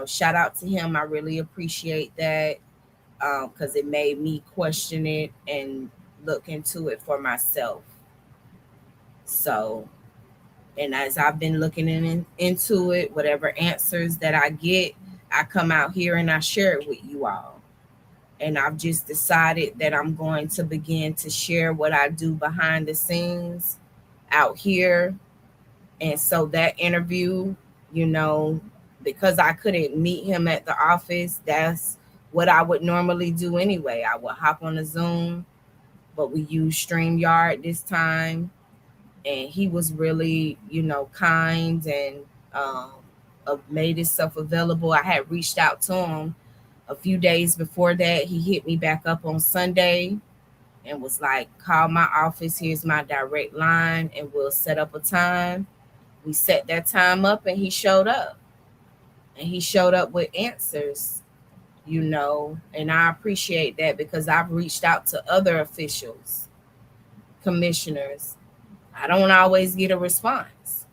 shout out to him. I really appreciate that, because it made me question it and look into it for myself. So, and as I've been looking into it, whatever answers that I get, I come out here and I share it with you all. And I've just decided that I'm going to begin to share what I do behind the scenes out here. And so that interview, because I couldn't meet him at the office, that's what I would normally do anyway. I would hop on a Zoom, but we use StreamYard this time. and he was really, kind and um, made himself available. I had reached out to him a few days before that. He hit me back up on Sunday and was like, call my office. Here's my direct line, and we'll set up a time. We set that time up, and he showed up. And he showed up with answers, and I appreciate that because I've reached out to other officials, commissioners. I don't always get a response.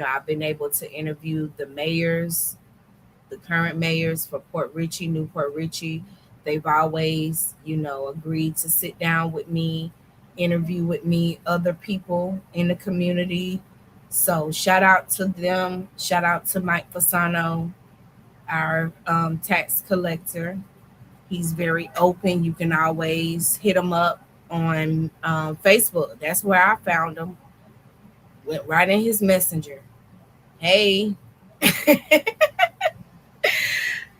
I've been able to interview the mayors, the current mayors for Port Richey, New Port Richey. They've always, agreed to sit down with me, interview with me, other people in the community. So shout out to them. Shout out to Mike Fasano, our tax collector. He's very open. You can always hit him up on Facebook. That's where I found him. Went right in his messenger. Hey,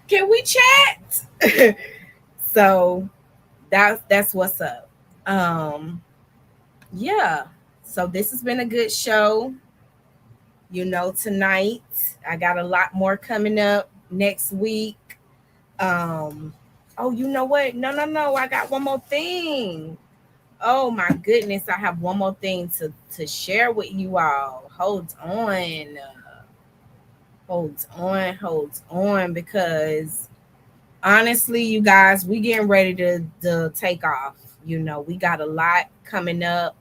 can we chat? So that's what's up. Yeah. So this has been a good show. Tonight I got a lot more coming up next week. Um, oh, you know what? No. I got one more thing. Oh my goodness, I have one more thing to share with you all. Hold on, because honestly, you guys, we getting ready to take off. We got a lot coming up.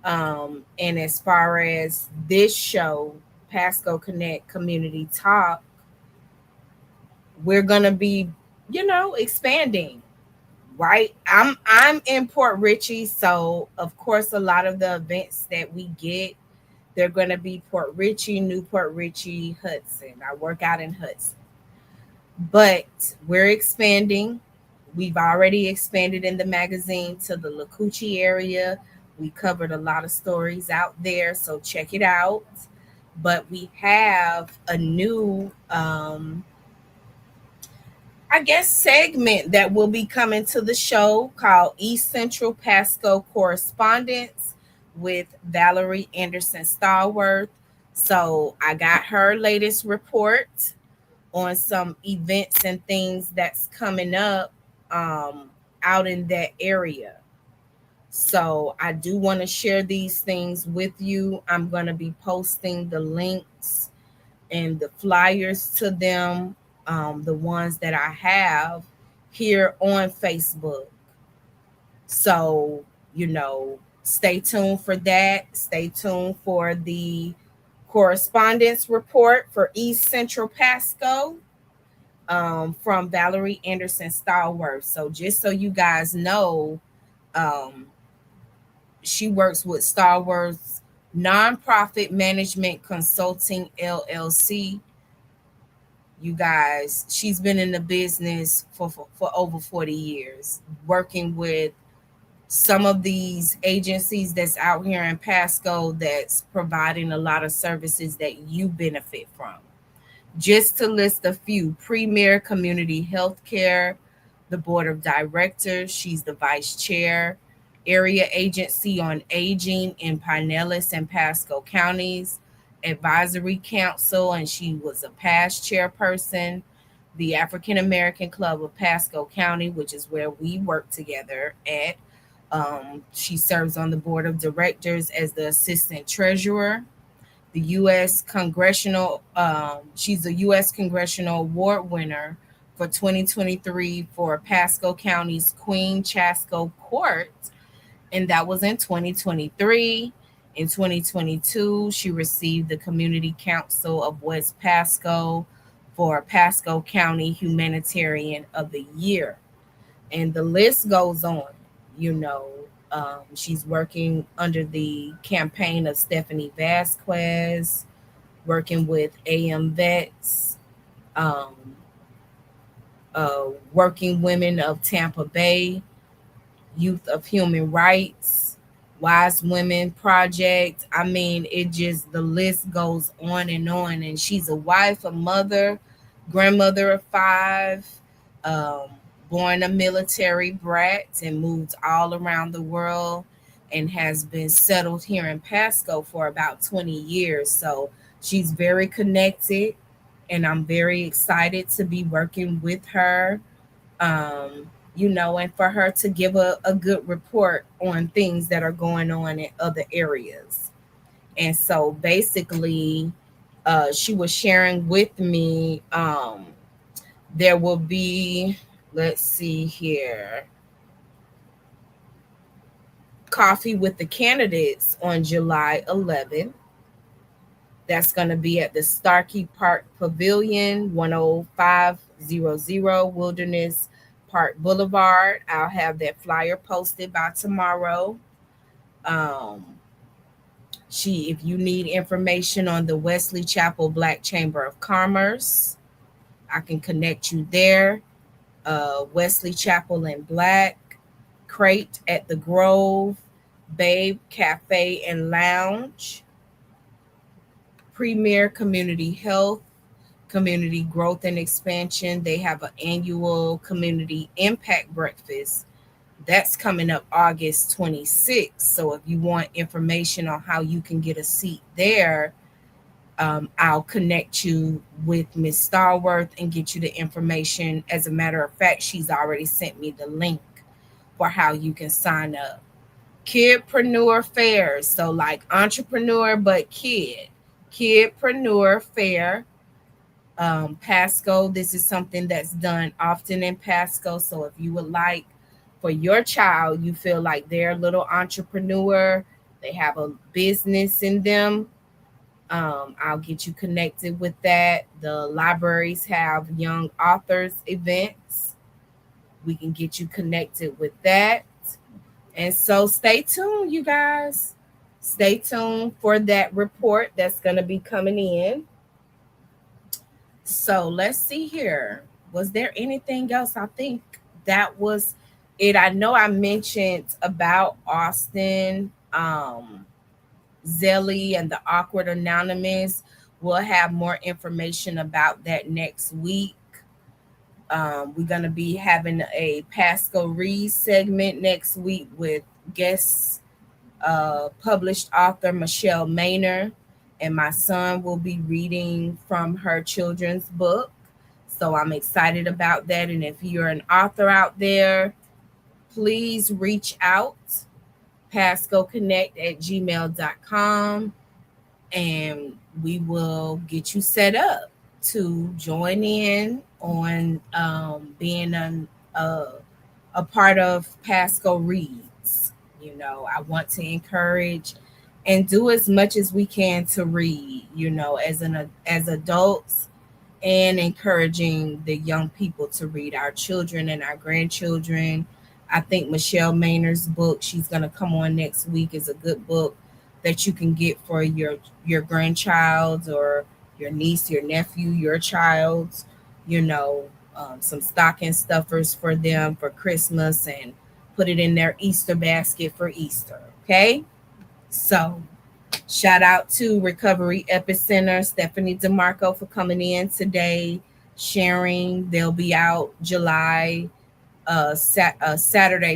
And as far as this show, Pasco Connect Community Talk, we're gonna be, expanding. Right. I'm in Port Richey, so of course a lot of the events that we get, they're gonna be Port Richey, Newport Richey, Hudson. I work out in Hudson. But we're expanding. We've already expanded in the magazine to the Lakuchi area. We covered a lot of stories out there, so check it out. But we have a new I guess segment that will be coming to the show called East Central Pasco Correspondence with Valerie Anderson Stallworth. So I got her latest report on some events and things that's coming up out in that area. So I do want to share these things with you. I'm going to be posting the links and the flyers to them, the ones that I have here on Facebook. So, stay tuned for that. Stay tuned for the correspondence report for East Central Pasco from Valerie Anderson Stallworth. So, just so you guys know, um, she works with Stallworth's Nonprofit Management Consulting LLC. You guys, she's been in the business for over 40 years, working with some of these agencies that's out here in Pasco that's providing a lot of services that you benefit from. Just to list a few: Premier Community Healthcare, the Board of Directors, she's the Vice Chair, Area Agency on Aging in Pinellas and Pasco Counties, Advisory Council, and she was a past chairperson, the African American Club of Pasco County, which is where we work together at. She serves on the board of directors as the assistant treasurer. The U.S. Congressional, she's a U.S. Congressional Award winner for 2023 for Pasco County's Queen Chasco Court, and that was in 2023. In 2022, she received the Community Council of West Pasco for Pasco County Humanitarian of the Year. And the list goes on. You know, she's working under the campaign of Stephanie Vasquez, working with AM Vets, um, Working Women of Tampa Bay, Youth of Human Rights, Wise Women Project. I mean, it just, the list goes on and on. And she's a wife, a mother, grandmother of 5, um, born a military brat and moved all around the world. and has been settled here in Pasco for about 20 years. So she's very connected, and I'm very excited to be working with her. And for her to give a good report on things that are going on in other areas. And so basically, she was sharing with me, there will be, let's see here, coffee with the candidates on July 11th. That's going to be at the Starkey Park Pavilion, 10500 Wilderness Park Boulevard. I'll have that flyer posted by tomorrow. Um, if you need information on the Wesley Chapel Black Chamber of Commerce, I can connect you there. Wesley Chapel in Black, Crate at the Grove, Babe Cafe and Lounge, Premier Community Health, Community Growth and Expansion. They have an annual community impact breakfast that's coming up August 26th. So if you want information on how you can get a seat there, I'll connect you with Miss Starworth and get you the information. As a matter of fact, she's already sent me the link for how you can sign up. Kidpreneur fairs, so like entrepreneur but Kidpreneur fair. Pasco, this is something that's done often in Pasco. So if you would like for your child, you feel like they're a little entrepreneur, they have a business in them, I'll get you connected with that. The libraries have young authors events. We can get you connected with that. And so stay tuned, you guys. Stay tuned for that report that's going to be coming in. So let's see here. Was there anything else? I think that was it. I know I mentioned about Austin, Zelly, and the Awkward Anonymous. We'll have more information about that next week. We're going to be having a Pasco Reed segment next week with guest published author Michelle Maynor, and my son will be reading from her children's book. So I'm excited about that. And if you're an author out there, please reach out, pascoconnect@gmail.com, and we will get you set up to join in on being a part of Pasco Reads. I want to encourage and do as much as we can to read, as adults, and encouraging the young people to read, our children and our grandchildren. I think Michelle Maynor's book, she's going to come on next week, is a good book that you can get for your grandchild or your niece, your nephew, your child, some stocking stuffers for them for Christmas, and put it in their Easter basket for Easter. Okay. So shout out to Recovery Epicenter, Stephanie DeMarco, for coming in today, sharing. They'll be out Saturday,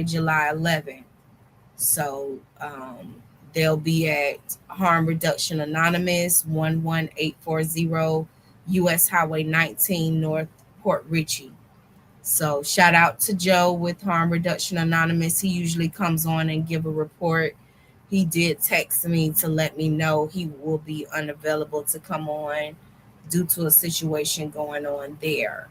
July 11th. So they'll be at Harm Reduction Anonymous, 11840 US Highway 19 North Port Richey. So shout out to Joe with Harm Reduction Anonymous. He usually comes on and give a report. He did text me to let me know he will be unavailable to come on due to a situation going on there.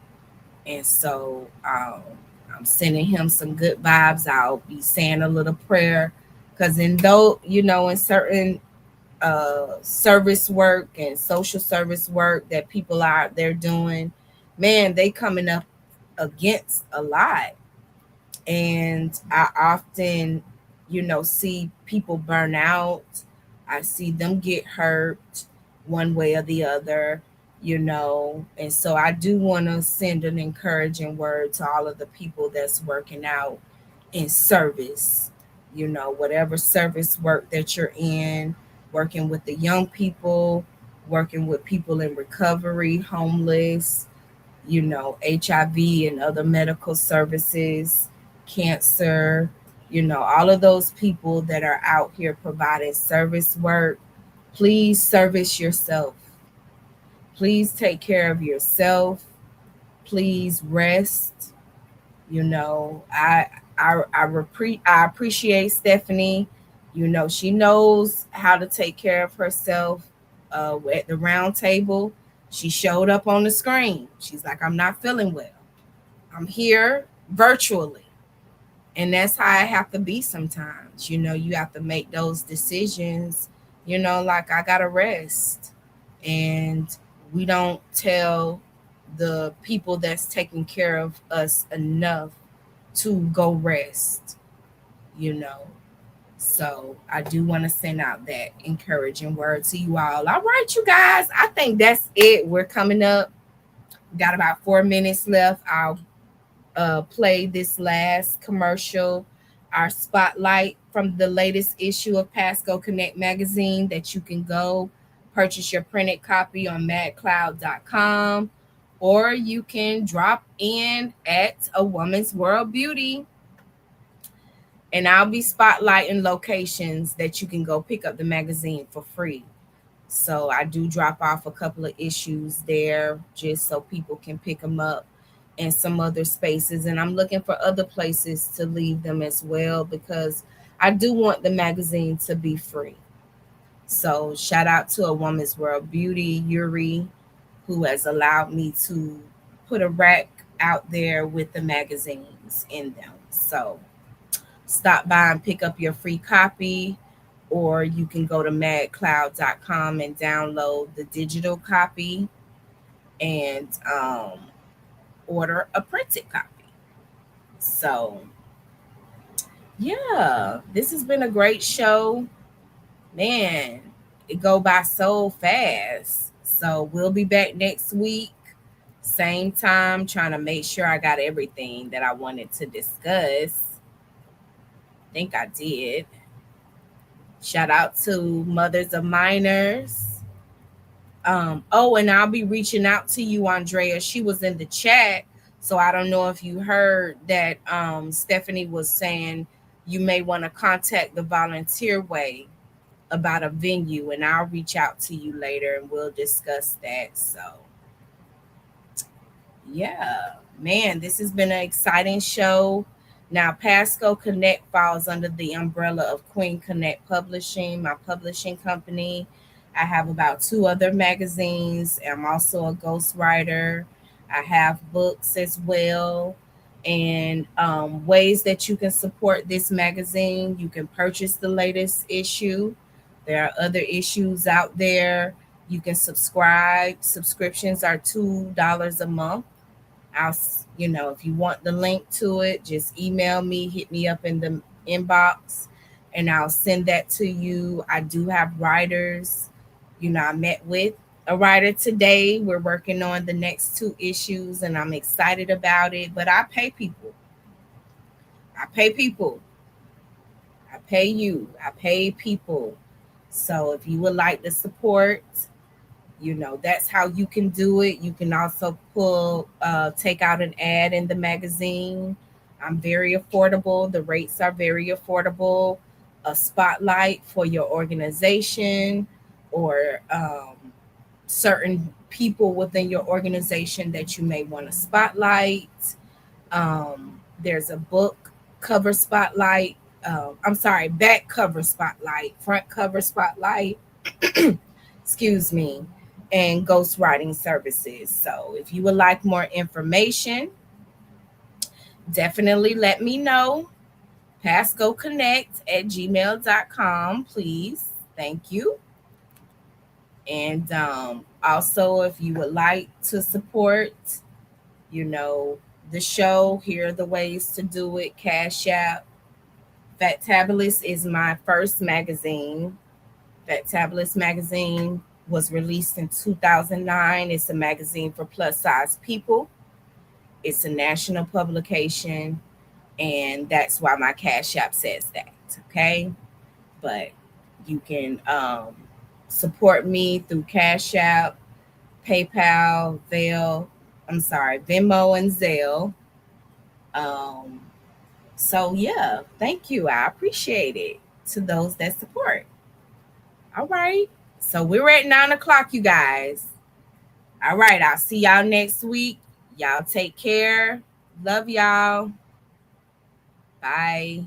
And so I'm sending him some good vibes. I'll be saying a little prayer, because in certain service work and social service work that people are out there doing, man, they coming up against a lot. And I often, see people burn out. I see them get hurt one way or the other, and so I do want to send an encouraging word to all of the people that's working out in service, whatever service work that you're in, working with the young people, working with people in recovery, homeless, HIV and other medical services, cancer, All of those people that are out here providing service work, please service yourself. Please take care of yourself. Please rest. I appreciate Stephanie. She knows how to take care of herself. At the round table, she showed up on the screen. She's like, I'm not feeling well. I'm here virtually. And that's how I have to be sometimes. You have to make those decisions, like I got to rest. And we don't tell the people that's taking care of us enough to go rest, you know. So I do want to send out that encouraging word to you all. All right, you guys, I think that's it. We're coming up. Got about 4 minutes left. I'll play this last commercial, our spotlight from the latest issue of Pasco Connect magazine that you can go purchase your printed copy on madcloud.com, or you can drop in at A Woman's World Beauty, and I'll be spotlighting locations that you can go pick up the magazine for free. So I do drop off a couple of issues there just so people can pick them up in some other spaces. And I'm looking for other places to leave them as well, because I do want the magazine to be free. So shout out to A Woman's World Beauty, Yuri, who has allowed me to put a rack out there with the magazines in them. So stop by and pick up your free copy, or you can go to madcloud.com and download the digital copy and order a printed copy. So, yeah, this has been a great show. Man, it go by so fast. So we'll be back next week, same time, trying to make sure I got everything that I wanted to discuss. Think I did. Shout out to Mothers of Minors. And I'll be reaching out to you, Andrea. She was in the chat, so I don't know if you heard that Stephanie was saying you may want to contact the Volunteer Way about a venue, and I'll reach out to you later and we'll discuss that. So, yeah, man, this has been an exciting show. Now, Pasco Connect falls under the umbrella of Queen Connect Publishing, my publishing company. I have about 2 other magazines. I'm also a ghostwriter. I have books as well. And ways that you can support this magazine: you can purchase the latest issue. There are other issues out there. You can subscribe. Subscriptions are $2 a month. If you want the link to it, just email me, hit me up in the inbox, and I'll send that to you. I do have writers. I met with a writer today. We're working on the next 2 issues, and I'm excited about it. But I pay people. I pay people. I pay you. I pay people. So if you would like to support, that's how you can do it. You can also take out an ad in the magazine. I'm very affordable. The rates are very affordable. A spotlight for your organization, or certain people within your organization that you may want to spotlight. There's a book cover spotlight. Back cover spotlight, front cover spotlight. Excuse me. And ghostwriting services. So if you would like more information, definitely let me know. PascoConnect@gmail.com, please. Thank you. And also, if you would like to support, the show, here are the ways to do it. Cash App. Factabulous is my first magazine. Factabulous magazine was released in 2009. It's a magazine for plus size people. It's a national publication, and that's why my Cash App says that. Okay, but you can support me through Cash App, PayPal, Venmo, and Zelle. So yeah, thank you. I appreciate it to those that support. All right. So we're at 9 o'clock, you guys. All right. I'll see y'all next week. Y'all take care. Love y'all. Bye.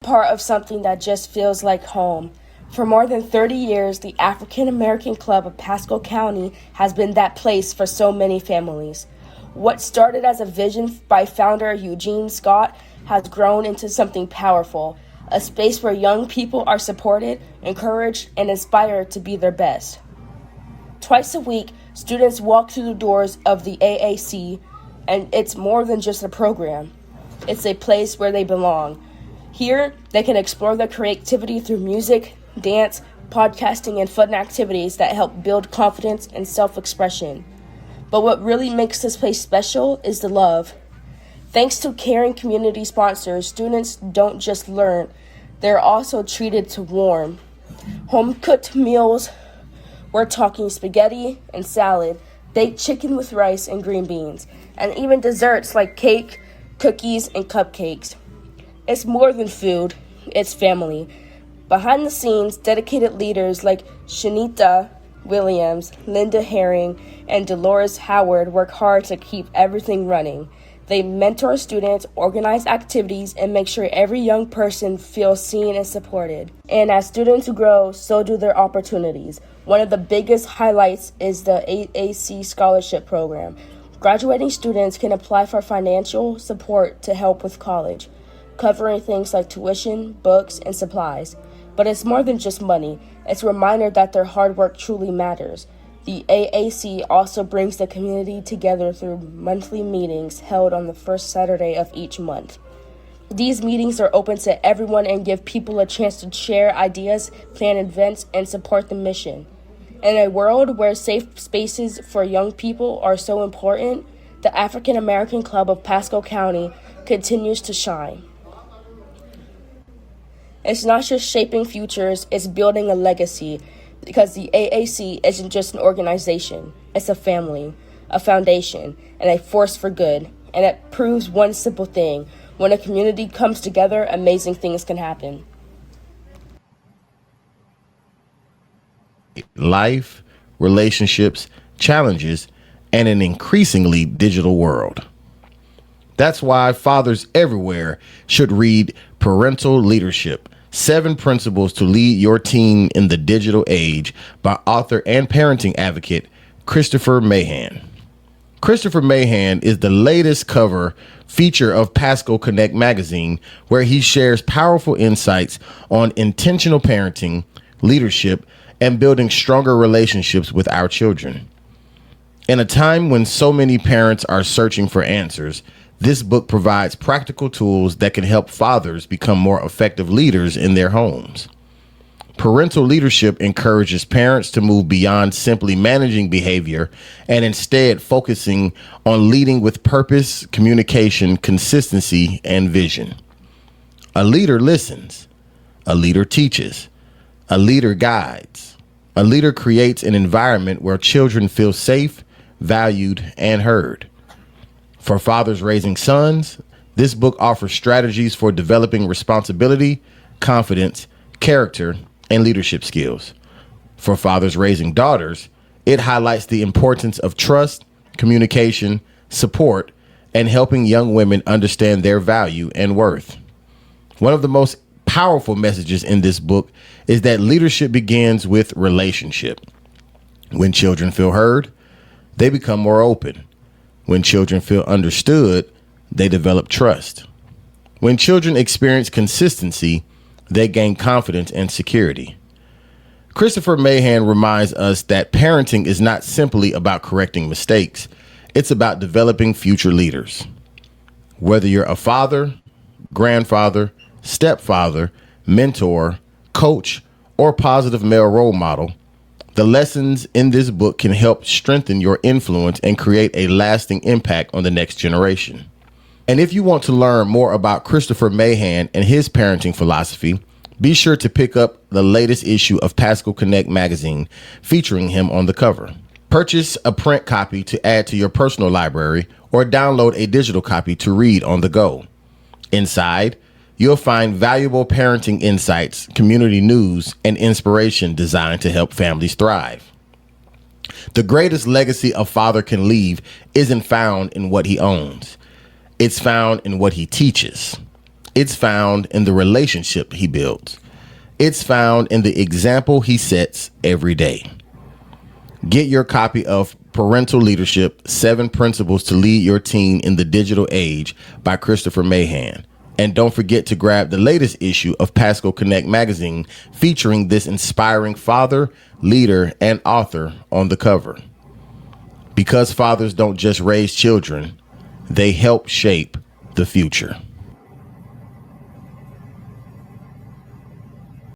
Part of something that just feels like home. For more than 30 years, the African American Club of Pasco County has been that place for so many families. What started as a vision by founder Eugene Scott has grown into something powerful, a space where young people are supported, encouraged, and inspired to be their best. Twice a week, students walk through the doors of the AAC, and it's more than just a program. It's a place where they belong. Here, they can explore their creativity through music, dance, podcasting, and fun activities that help build confidence and self-expression. But what really makes this place special is the love. Thanks to caring community sponsors, students don't just learn, they're also treated to warm, home-cooked meals. We're talking spaghetti and salad, baked chicken with rice and green beans, and even desserts like cake, cookies, and cupcakes. It's more than food, it's family. Behind the scenes, dedicated leaders like Shanita Williams, Linda Herring, and Dolores Howard work hard to keep everything running. They mentor students, organize activities, and make sure every young person feels seen and supported. And as students grow, so do their opportunities. One of the biggest highlights is the AAC Scholarship Program. Graduating students can apply for financial support to help with college, covering things like tuition, books, and supplies. But it's more than just money. It's a reminder that their hard work truly matters. The AAC also brings the community together through monthly meetings held on the first Saturday of each month. These meetings are open to everyone and give people a chance to share ideas, plan events, and support the mission. In a world where safe spaces for young people are so important, the African American Club of Pasco County continues to shine. It's not just shaping futures, it's building a legacy, because the AAC isn't just an organization, it's a family, a foundation, and a force for good. And it proves one simple thing: when a community comes together, amazing things can happen. Life, relationships, challenges, and an increasingly digital world. That's why fathers everywhere should read Parental Leadership: 7 Principles to Lead Your Teen in the Digital Age by author and parenting advocate Christopher Mahan. Christopher Mahan is the latest cover feature of Pasco Connect magazine, where he shares powerful insights on intentional parenting, leadership, and building stronger relationships with our children. In a time when so many parents are searching for answers, this book provides practical tools that can help fathers become more effective leaders in their homes. Parental Leadership encourages parents to move beyond simply managing behavior and instead focusing on leading with purpose, communication, consistency, and vision. A leader listens. A leader teaches. A leader guides. A leader creates an environment where children feel safe, valued, and heard. For fathers raising sons, this book offers strategies for developing responsibility, confidence, character, and leadership skills. For fathers raising daughters, it highlights the importance of trust, communication, support, and helping young women understand their value and worth. One of the most powerful messages in this book is that leadership begins with relationship. When children feel heard, they become more open. When children feel understood, they develop trust. When children experience consistency, they gain confidence and security. Christopher Mahan reminds us that parenting is not simply about correcting mistakes. It's about developing future leaders. Whether you're a father, grandfather, stepfather, mentor, coach, or positive male role model, the lessons in this book can help strengthen your influence and create a lasting impact on the next generation. And if you want to learn more about Christopher Mahan and his parenting philosophy, be sure to pick up the latest issue of Pasco Connect magazine featuring him on the cover. Purchase a print copy to add to your personal library, or download a digital copy to read on the go. Inside, you'll find valuable parenting insights, community news, and inspiration designed to help families thrive. The greatest legacy a father can leave isn't found in what he owns. It's found in what he teaches. It's found in the relationship he builds. It's found in the example he sets every day. Get your copy of Parental Leadership: 7 Principles to Lead Your Teen in the Digital Age by Christopher Mahan. And don't forget to grab the latest issue of Pasco Connect magazine featuring this inspiring father, leader, and author on the cover. Because fathers don't just raise children, they help shape the future.